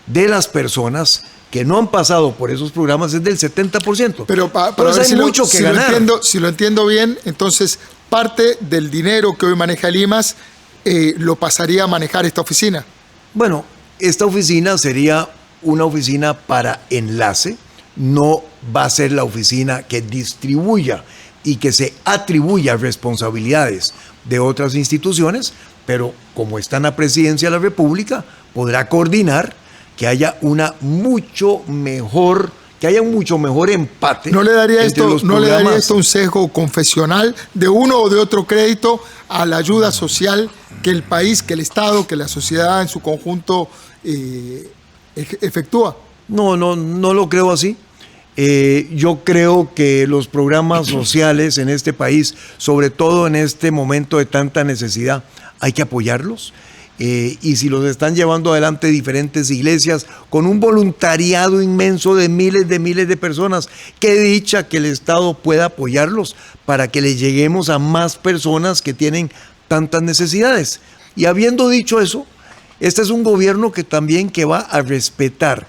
de las personas que no han pasado por esos programas es del 70%. Pero para ver hay mucho que ganar. Si lo entiendo bien, entonces parte del dinero que hoy maneja Limas lo pasaría a manejar esta oficina. Bueno, esta oficina sería una oficina para enlace, no va a ser la oficina que distribuya y que se atribuya responsabilidades de otras instituciones, pero como está en la Presidencia de la República, podrá coordinar que haya un mucho mejor empate. ¿No le daría esto un sesgo confesional de uno o de otro crédito a la ayuda social que el país, que el Estado, que la sociedad en su conjunto efectúa? No lo creo así. Yo creo que los programas sociales en este país, sobre todo en este momento de tanta necesidad, hay que apoyarlos. Y si los están llevando adelante diferentes iglesias con un voluntariado inmenso de miles de personas, qué dicha que el Estado pueda apoyarlos para que le lleguemos a más personas que tienen tantas necesidades. Y habiendo dicho eso, este es un gobierno que también va a respetar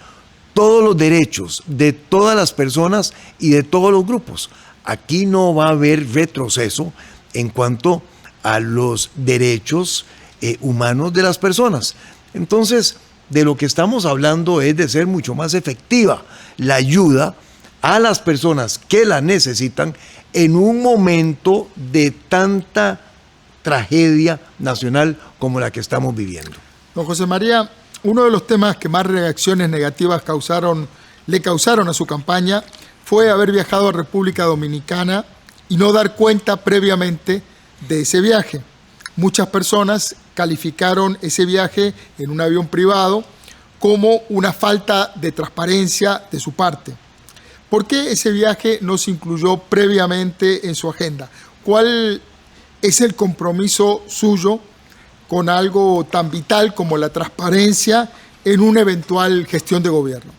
todos los derechos de todas las personas y de todos los grupos. Aquí no va a haber retroceso en cuanto a los derechos humanos de las personas. Entonces, de lo que estamos hablando es de ser mucho más efectiva la ayuda a las personas que la necesitan en un momento de tanta tragedia nacional como la que estamos viviendo. Don José María, uno de los temas que más reacciones negativas le causaron a su campaña fue haber viajado a República Dominicana y no dar cuenta previamente de ese viaje. Muchas personas calificaron ese viaje en un avión privado como una falta de transparencia de su parte. ¿Por qué ese viaje no se incluyó previamente en su agenda? ¿Cuál es el compromiso suyo con algo tan vital como la transparencia en una eventual gestión de gobierno?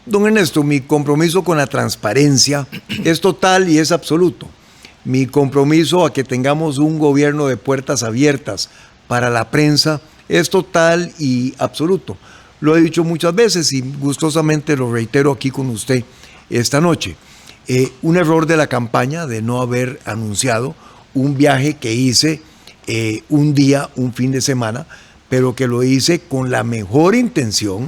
Don Ernesto, mi compromiso con la transparencia es total y es absoluto. Mi compromiso a que tengamos un gobierno de puertas abiertas para la prensa es total y absoluto. Lo he dicho muchas veces y gustosamente lo reitero aquí con usted esta noche. Un error de la campaña de no haber anunciado un viaje que hice un fin de semana, pero que lo hice con la mejor intención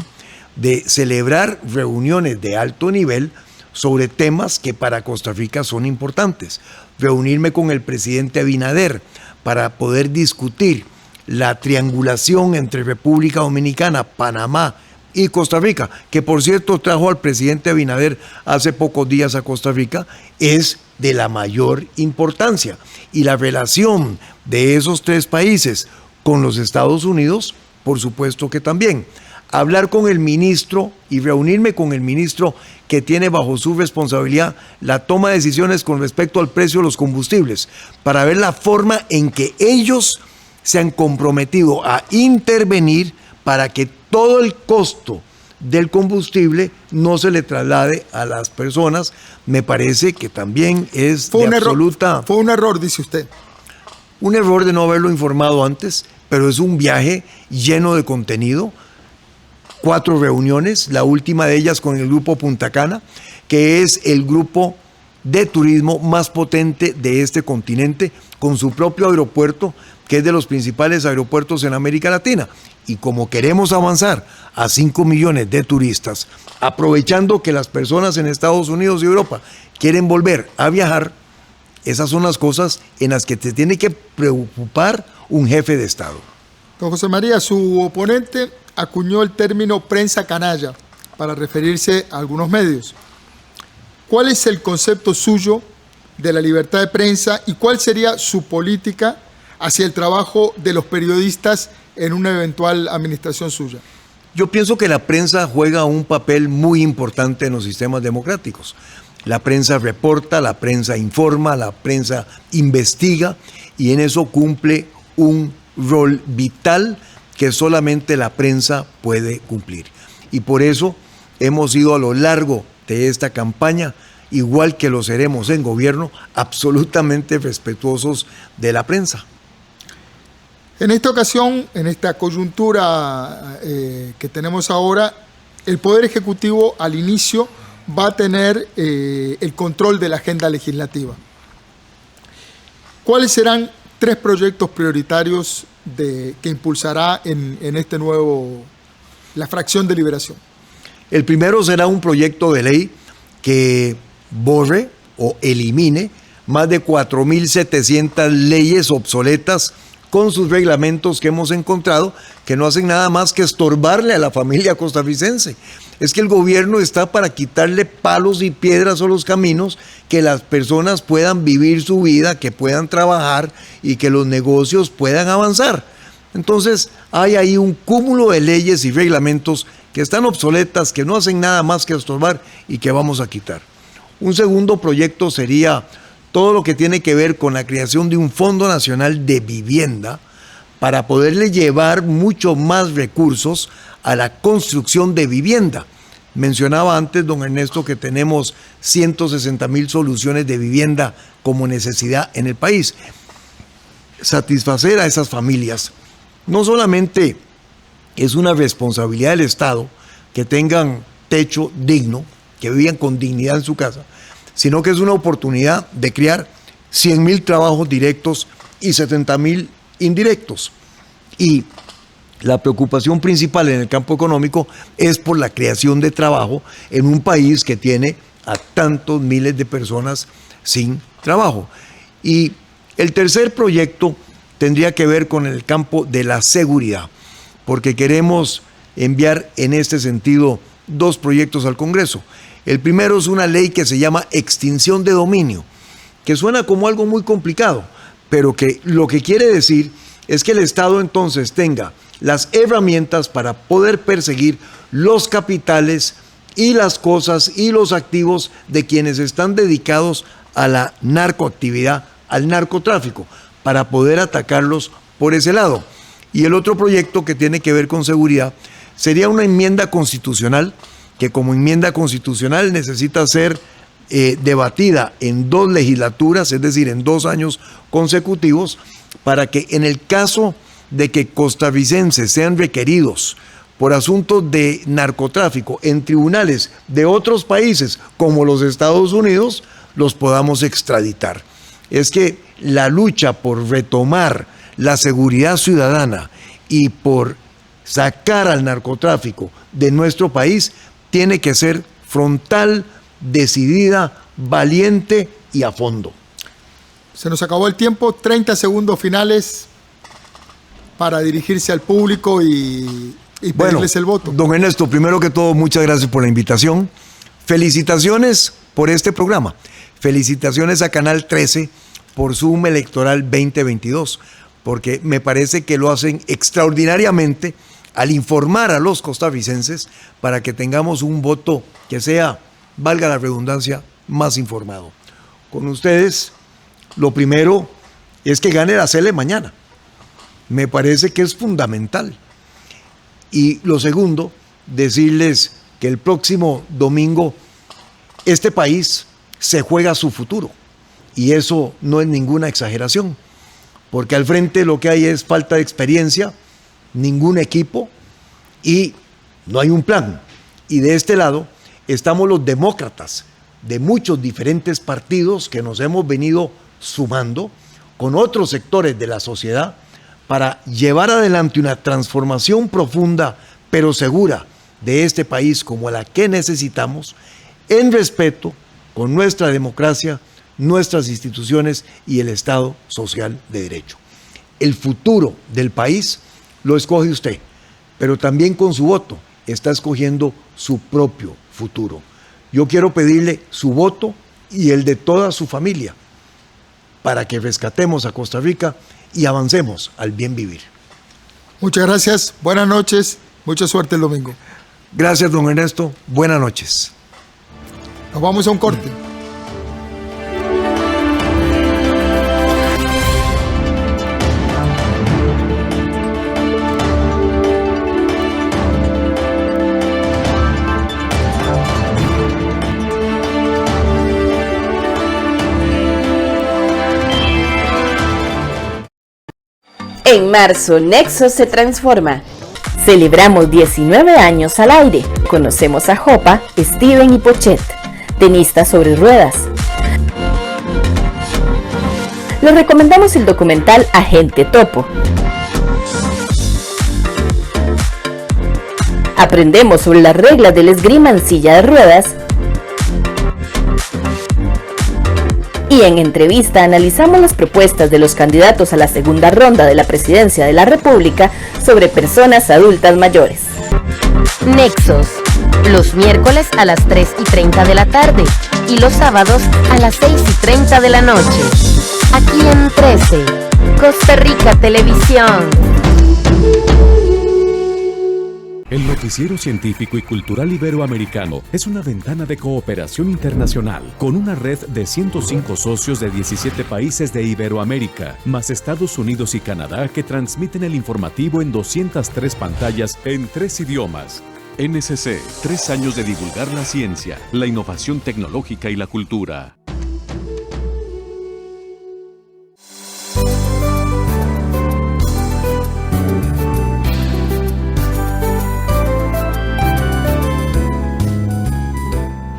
de celebrar reuniones de alto nivel sobre temas que para Costa Rica son importantes. Reunirme con el presidente Abinader para poder discutir la triangulación entre República Dominicana, Panamá y Costa Rica, que por cierto trajo al presidente Abinader hace pocos días a Costa Rica, es de la mayor importancia. Y la relación de esos tres países con los Estados Unidos, por supuesto que también. Hablar con el ministro y reunirme con el ministro que tiene bajo su responsabilidad la toma de decisiones con respecto al precio de los combustibles, para ver la forma en que ellos se han comprometido a intervenir para que todo el costo del combustible no se le traslade a las personas. Me parece que también es Fue un error, dice usted. Un error de no haberlo informado antes, pero es un viaje lleno de contenido. 4 reuniones, la última de ellas con el grupo Punta Cana, que es el grupo de turismo más potente de este continente, con su propio aeropuerto, que es de los principales aeropuertos en América Latina. Y como queremos avanzar a 5 millones de turistas, aprovechando que las personas en Estados Unidos y Europa quieren volver a viajar, esas son las cosas en las que te tiene que preocupar un jefe de Estado. Don José María, su oponente acuñó el término prensa canalla para referirse a algunos medios. ¿Cuál es el concepto suyo de la libertad de prensa y cuál sería su política hacia el trabajo de los periodistas en una eventual administración suya? Yo pienso que la prensa juega un papel muy importante en los sistemas democráticos. La prensa reporta, la prensa informa, la prensa investiga y en eso cumple un rol vital que solamente la prensa puede cumplir. Y por eso hemos sido a lo largo de esta campaña, igual que lo seremos en gobierno, absolutamente respetuosos de la prensa. En esta ocasión, en esta coyuntura que tenemos ahora, el Poder Ejecutivo al inicio va a tener el control de la agenda legislativa. ¿Cuáles serán 3 proyectos prioritarios que impulsará en este nuevo, la fracción de liberación? El primero será un proyecto de ley que borre o elimine más de 4.700 leyes obsoletas con sus reglamentos que hemos encontrado, que no hacen nada más que estorbarle a la familia costarricense. Es que el gobierno está para quitarle palos y piedras a los caminos, que las personas puedan vivir su vida, que puedan trabajar y que los negocios puedan avanzar. Entonces hay ahí un cúmulo de leyes y reglamentos que están obsoletas, que no hacen nada más que estorbar y que vamos a quitar. Un segundo proyecto sería todo lo que tiene que ver con la creación de un Fondo Nacional de Vivienda para poderle llevar mucho más recursos a la construcción de vivienda. Mencionaba antes, don Ernesto, que tenemos 160,000 soluciones de vivienda como necesidad en el país. Satisfacer a esas familias no solamente es una responsabilidad del Estado que tengan techo digno, que vivan con dignidad en su casa, sino que es una oportunidad de crear 100,000 trabajos directos y 70,000 indirectos. Y la preocupación principal en el campo económico es por la creación de trabajo en un país que tiene a tantos miles de personas sin trabajo. Y el tercer proyecto tendría que ver con el campo de la seguridad, porque queremos enviar en este sentido 2 proyectos al Congreso. El primero es una ley que se llama extinción de dominio, que suena como algo muy complicado, pero que lo que quiere decir es que el Estado entonces tenga las herramientas para poder perseguir los capitales y las cosas y los activos de quienes están dedicados a la narcoactividad, al narcotráfico, para poder atacarlos por ese lado. Y el otro proyecto que tiene que ver con seguridad sería una enmienda constitucional, que como enmienda constitucional necesita ser debatida en 2 legislaturas, es decir, en 2 años consecutivos, para que en el caso de que costarricenses sean requeridos por asuntos de narcotráfico en tribunales de otros países como los Estados Unidos, los podamos extraditar. Es que la lucha por retomar la seguridad ciudadana y por sacar al narcotráfico de nuestro país tiene que ser frontal, decidida, valiente y a fondo. Se nos acabó el tiempo, 30 segundos finales para dirigirse al público y pedirles el voto. Don Ernesto, primero que todo, muchas gracias por la invitación. Felicitaciones por este programa. Felicitaciones a Canal 13 por Zoom Electoral 2022, porque me parece que lo hacen extraordinariamente al informar a los costarricenses para que tengamos un voto que sea, valga la redundancia, más informado. Con ustedes, lo primero es que gane la CELE mañana. Me parece que es fundamental. Y lo segundo, decirles que el próximo domingo este país se juega su futuro. Y eso no es ninguna exageración, porque al frente lo que hay es falta de experiencia, ningún equipo y no hay un plan. Y de este lado estamos los demócratas de muchos diferentes partidos que nos hemos venido sumando con otros sectores de la sociedad para llevar adelante una transformación profunda pero segura de este país como la que necesitamos, en respeto con nuestra democracia, nuestras instituciones y el Estado social de derecho. El futuro del país lo escoge usted, pero también con su voto está escogiendo su propio futuro. Yo quiero pedirle su voto y el de toda su familia para que rescatemos a Costa Rica y avancemos al bien vivir. Muchas gracias, buenas noches, mucha suerte el domingo. Gracias, don Ernesto, buenas noches. Nos vamos a un corte. En marzo, Nexos se transforma. Celebramos 19 años al aire. Conocemos a Jopa, Steven y Pochet, tenistas sobre ruedas. Les recomendamos el documental Agente Topo. Aprendemos sobre las reglas del esgrima en silla de ruedas. Y en entrevista analizamos las propuestas de los candidatos a la segunda ronda de la presidencia de la República sobre personas adultas mayores. Nexos, los miércoles a las 3:30 de la tarde y los sábados a las 6:30 de la noche. Aquí en 13, Costa Rica Televisión. El Noticiero Científico y Cultural Iberoamericano es una ventana de cooperación internacional con una red de 105 socios de 17 países de Iberoamérica, más Estados Unidos y Canadá, que transmiten el informativo en 203 pantallas en 3 idiomas. NSC, 3 años de divulgar la ciencia, la innovación tecnológica y la cultura.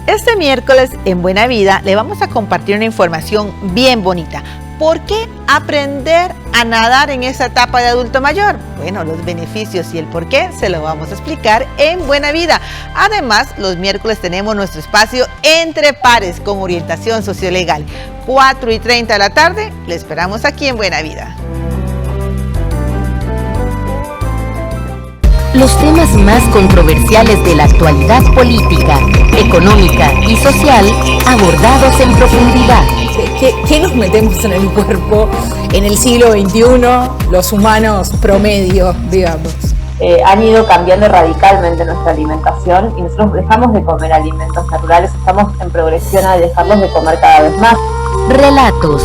Este miércoles en Buena Vida le vamos a compartir una información bien bonita. ¿Por qué aprender a nadar en esa etapa de adulto mayor? Bueno, los beneficios y el por qué se lo vamos a explicar en Buena Vida. Además, los miércoles tenemos nuestro espacio Entre Pares con orientación sociolegal. 4:30 de la tarde, le esperamos aquí en Buena Vida. Los temas más controversiales de la actualidad política, económica y social abordados en profundidad. ¿Qué nos metemos en el cuerpo en el siglo XXI, los humanos promedio, digamos? Han ido cambiando radicalmente nuestra alimentación y nosotros dejamos de comer alimentos naturales, estamos en progresión a dejarlos de comer cada vez más. Relatos.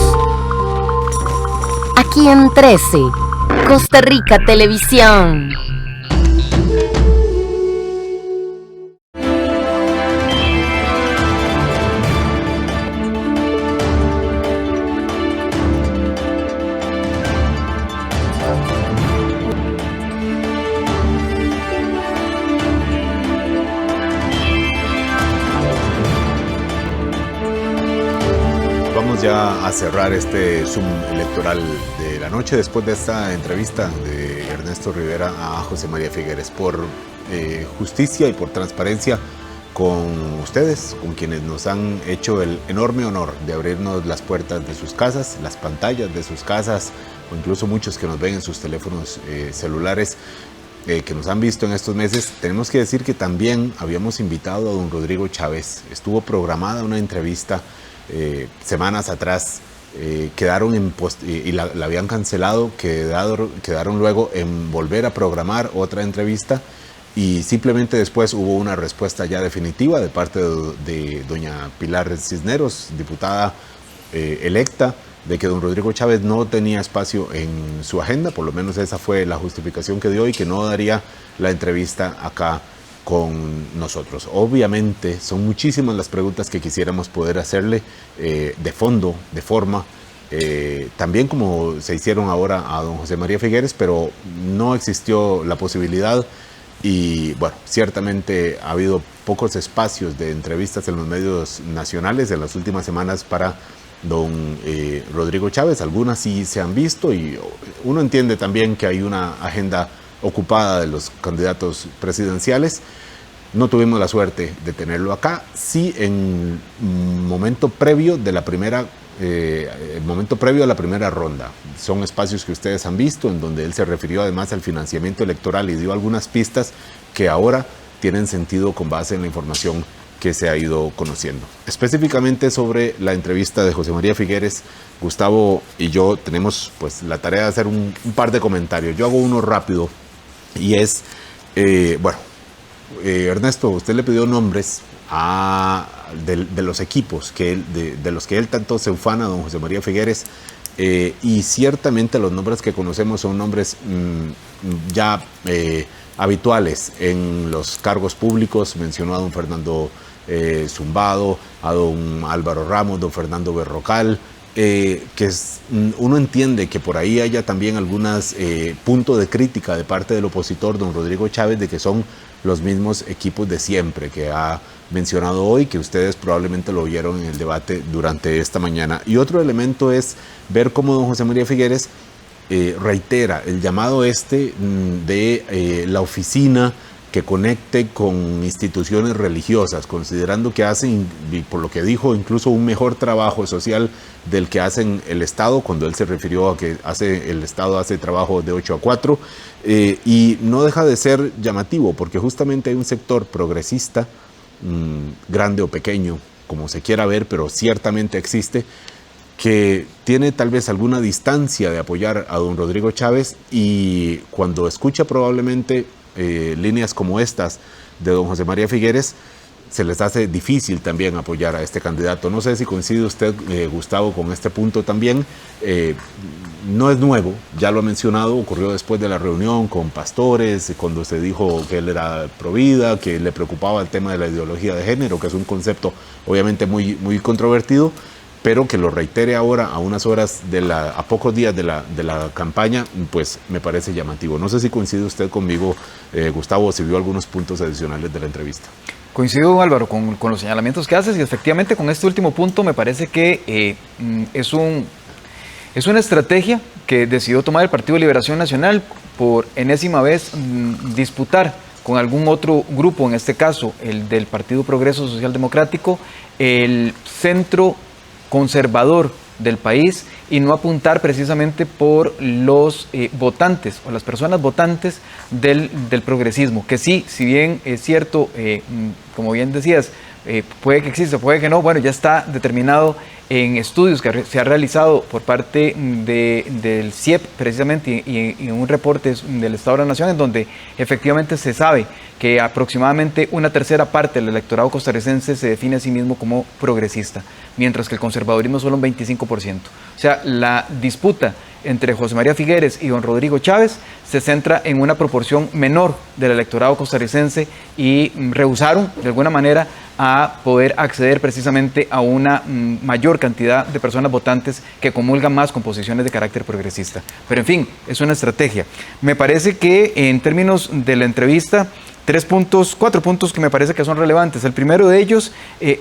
Aquí en 13, Costa Rica Televisión. Ya a cerrar este Zoom electoral de la noche después de esta entrevista de Ernesto Rivera a José María Figueres. Por justicia y por transparencia con ustedes, con quienes nos han hecho el enorme honor de abrirnos las puertas de sus casas, las pantallas de sus casas, o incluso muchos que nos ven en sus teléfonos celulares, que nos han visto en estos meses. Tenemos que decir que también habíamos invitado a don Rodrigo Chávez. Estuvo programada una entrevista semanas atrás, quedaron en y la habían cancelado, quedaron luego en volver a programar otra entrevista, y simplemente después hubo una respuesta ya definitiva de parte de doña Pilar Cisneros, diputada electa, de que don Rodrigo Chávez no tenía espacio en su agenda. Por lo menos esa fue la justificación que dio, y que no daría la entrevista acá con nosotros. Obviamente son muchísimas las preguntas que quisiéramos poder hacerle, de fondo, de forma, también como se hicieron ahora a don José María Figueres, pero no existió la posibilidad. Y bueno, ciertamente ha habido pocos espacios de entrevistas en los medios nacionales en las últimas semanas para don Rodrigo Chávez. Algunas sí se han visto, y uno entiende también que hay una agenda ocupada de los candidatos presidenciales. No tuvimos la suerte de tenerlo acá. Sí, en momento previo de la primera a la primera ronda. Son espacios que ustedes han visto, en donde él se refirió además al financiamiento electoral y dio algunas pistas que ahora tienen sentido con base en la información que se ha ido conociendo. Específicamente sobre la entrevista de José María Figueres, Gustavo y yo tenemos pues la tarea de hacer un par de comentarios. Yo hago uno rápido, y es, Ernesto, usted le pidió nombres de los equipos de los que él tanto se ufana, don José María Figueres, y ciertamente los nombres que conocemos son nombres ya habituales en los cargos públicos. Mencionó a don Fernando Zumbado, a don Álvaro Ramos, don Fernando Berrocal, uno entiende que por ahí haya también algunos puntos de crítica de parte del opositor, don Rodrigo Chávez, de que son los mismos equipos de siempre que ha mencionado hoy, que ustedes probablemente lo vieron en el debate durante esta mañana. Y otro elemento es ver cómo don José María Figueres reitera el llamado de la oficina que conecte con instituciones religiosas, considerando que hacen, por lo que dijo, incluso un mejor trabajo social del que hacen el Estado, cuando él se refirió a que el Estado hace trabajo de 8 a 4, y no deja de ser llamativo, porque justamente hay un sector progresista, grande o pequeño, como se quiera ver, pero ciertamente existe, que tiene tal vez alguna distancia de apoyar a don Rodrigo Chávez, y cuando escucha probablemente líneas como estas de don José María Figueres, se les hace difícil también apoyar a este candidato. No sé si coincide usted, Gustavo, con este punto también. No es nuevo, ya lo ha mencionado, ocurrió después de la reunión con pastores, cuando se dijo que él era provida, que le preocupaba el tema de la ideología de género, que es un concepto obviamente muy, muy controvertido, pero que lo reitere ahora a unas horas a pocos días de la campaña, pues me parece llamativo. No sé si coincide usted conmigo, Gustavo, o si vio algunos puntos adicionales de la entrevista. Coincido, Álvaro, con los señalamientos que haces, y efectivamente con este último punto me parece que es una estrategia que decidió tomar el Partido de Liberación Nacional por enésima vez disputar con algún otro grupo, en este caso el del Partido Progreso Social Democrático, el centro conservador del país, y no apuntar precisamente por los votantes o las personas votantes del progresismo, que sí, si bien es cierto, como bien decías, puede que exista, puede que no, bueno, ya está determinado en estudios que se ha realizado por parte del CIEP precisamente, y en un reporte del Estado de la Nación, en donde efectivamente se sabe que aproximadamente una tercera parte del electorado costarricense se define a sí mismo como progresista, mientras que el conservadurismo solo un 25%. O sea, la disputa entre José María Figueres y don Rodrigo Chávez se centra en una proporción menor del electorado costarricense, y rehusaron de alguna manera a poder acceder precisamente a una mayor cantidad de personas votantes que comulgan más con posiciones de carácter progresista. Pero en fin, es una estrategia. Me parece que en términos de la entrevista, 4 puntos que me parece que son relevantes. El primero de ellos,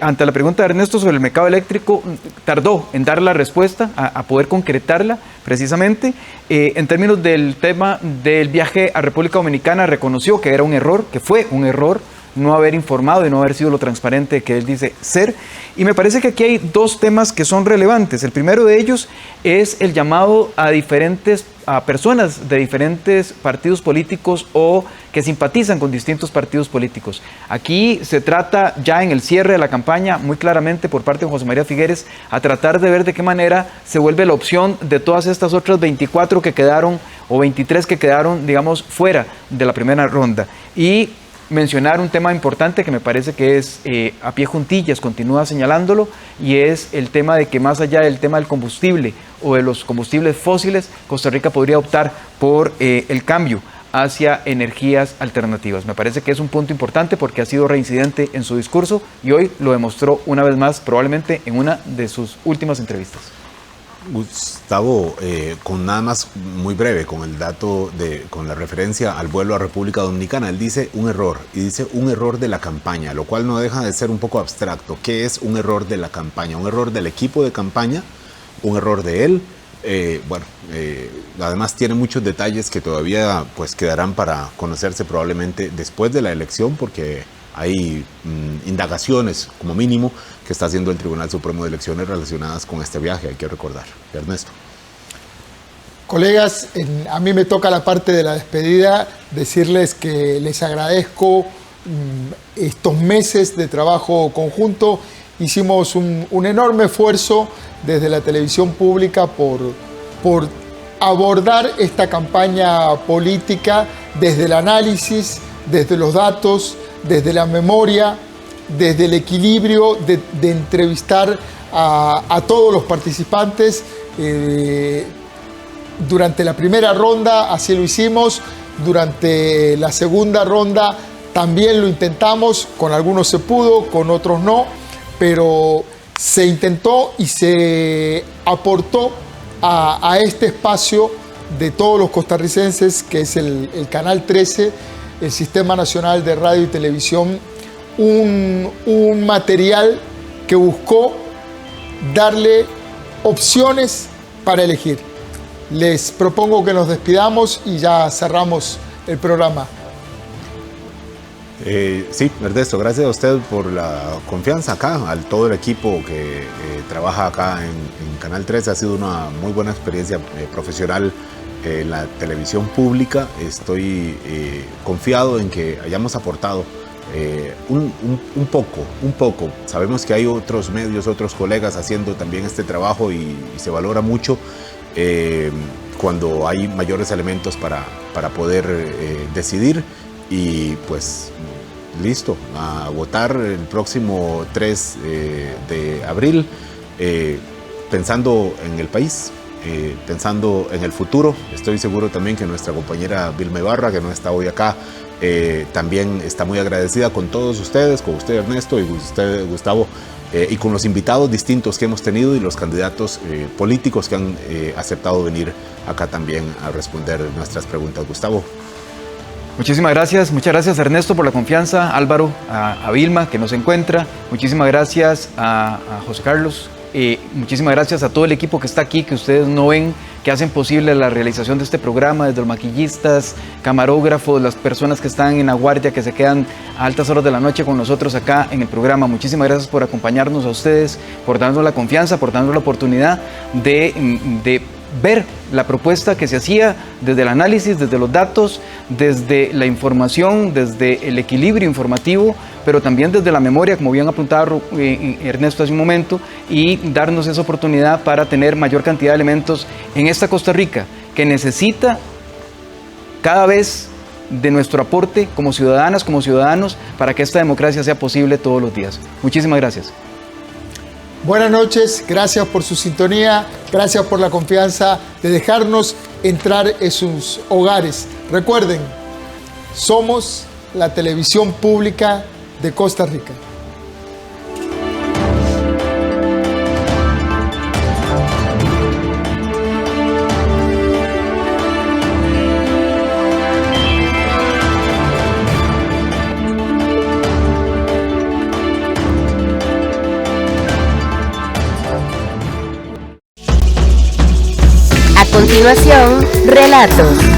ante la pregunta de Ernesto sobre el mercado eléctrico, tardó en dar la respuesta, a poder concretarla precisamente. En términos del tema del viaje a República Dominicana, reconoció que era un error, que fue un error no haber informado y no haber sido lo transparente que él dice ser. Y me parece que aquí hay dos temas que son relevantes. El primero de ellos es el llamado a personas de diferentes partidos políticos o que simpatizan con distintos partidos políticos. Aquí se trata ya en el cierre de la campaña, muy claramente por parte de José María Figueres, a tratar de ver de qué manera se vuelve la opción de todas estas otras 24 que quedaron o 23 que quedaron, digamos, fuera de la primera ronda. Y mencionar un tema importante que me parece que es a pie juntillas, continúa señalándolo, y es el tema de que más allá del tema del combustible o de los combustibles fósiles, Costa Rica podría optar por el cambio hacia energías alternativas. Me parece que es un punto importante porque ha sido reincidente en su discurso y hoy lo demostró una vez más, probablemente en una de sus últimas entrevistas. Gustavo, con nada más muy breve, con el dato, con la referencia al vuelo a República Dominicana, él dice un error, y dice un error de la campaña, lo cual no deja de ser un poco abstracto. ¿Qué es un error de la campaña? ¿Un error del equipo de campaña? ¿Un error de él? Además tiene muchos detalles que todavía pues quedarán para conocerse probablemente después de la elección, porque hay indagaciones, como mínimo, que está haciendo el Tribunal Supremo de Elecciones relacionadas con este viaje, hay que recordar. Ernesto. Colegas, a mí me toca la parte de la despedida, decirles que les agradezco estos meses de trabajo conjunto. Hicimos un enorme esfuerzo desde la televisión pública por abordar esta campaña política desde el análisis, desde los datos, desde la memoria, desde el equilibrio de entrevistar a todos los participantes. Durante la primera ronda así lo hicimos, durante la segunda ronda también lo intentamos, con algunos se pudo, con otros no, pero se intentó y se aportó a este espacio de todos los costarricenses, que es el Canal 13, el Sistema Nacional de Radio y Televisión, un material que buscó darle opciones para elegir. Les propongo que nos despidamos y ya cerramos el programa. Sí, Ernesto, gracias a usted por la confianza acá, a todo el equipo que trabaja acá en Canal 13. Ha sido una muy buena experiencia profesional en la televisión pública. Estoy confiado en que hayamos aportado un poco. Sabemos que hay otros medios, otros colegas haciendo también este trabajo y se valora mucho cuando hay mayores elementos para poder decidir. Y pues listo, a votar el próximo 3 de abril, pensando en el país, pensando en el futuro. Estoy seguro también que nuestra compañera Vilma Ibarra, que no está hoy acá, también está muy agradecida con todos ustedes, con usted Ernesto y usted Gustavo, y con los invitados distintos que hemos tenido y los candidatos políticos que han aceptado venir acá también a responder nuestras preguntas. Gustavo. Muchísimas gracias, muchas gracias Ernesto por la confianza, Álvaro, a Vilma que nos encuentra, muchísimas gracias a José Carlos, muchísimas gracias a todo el equipo que está aquí, que ustedes no ven, que hacen posible la realización de este programa, desde los maquillistas, camarógrafos, las personas que están en la guardia, que se quedan a altas horas de la noche con nosotros acá en el programa. Muchísimas gracias por acompañarnos a ustedes, por darnos la confianza, por darnos la oportunidad de ver la propuesta que se hacía desde el análisis, desde los datos, desde la información, desde el equilibrio informativo, pero también desde la memoria, como bien apuntaba Ernesto hace un momento, y darnos esa oportunidad para tener mayor cantidad de elementos en esta Costa Rica, que necesita cada vez de nuestro aporte como ciudadanas, como ciudadanos, para que esta democracia sea posible todos los días. Muchísimas gracias. Buenas noches, gracias por su sintonía, gracias por la confianza de dejarnos entrar en sus hogares. Recuerden, somos la televisión pública de Costa Rica. A continuación, relatos.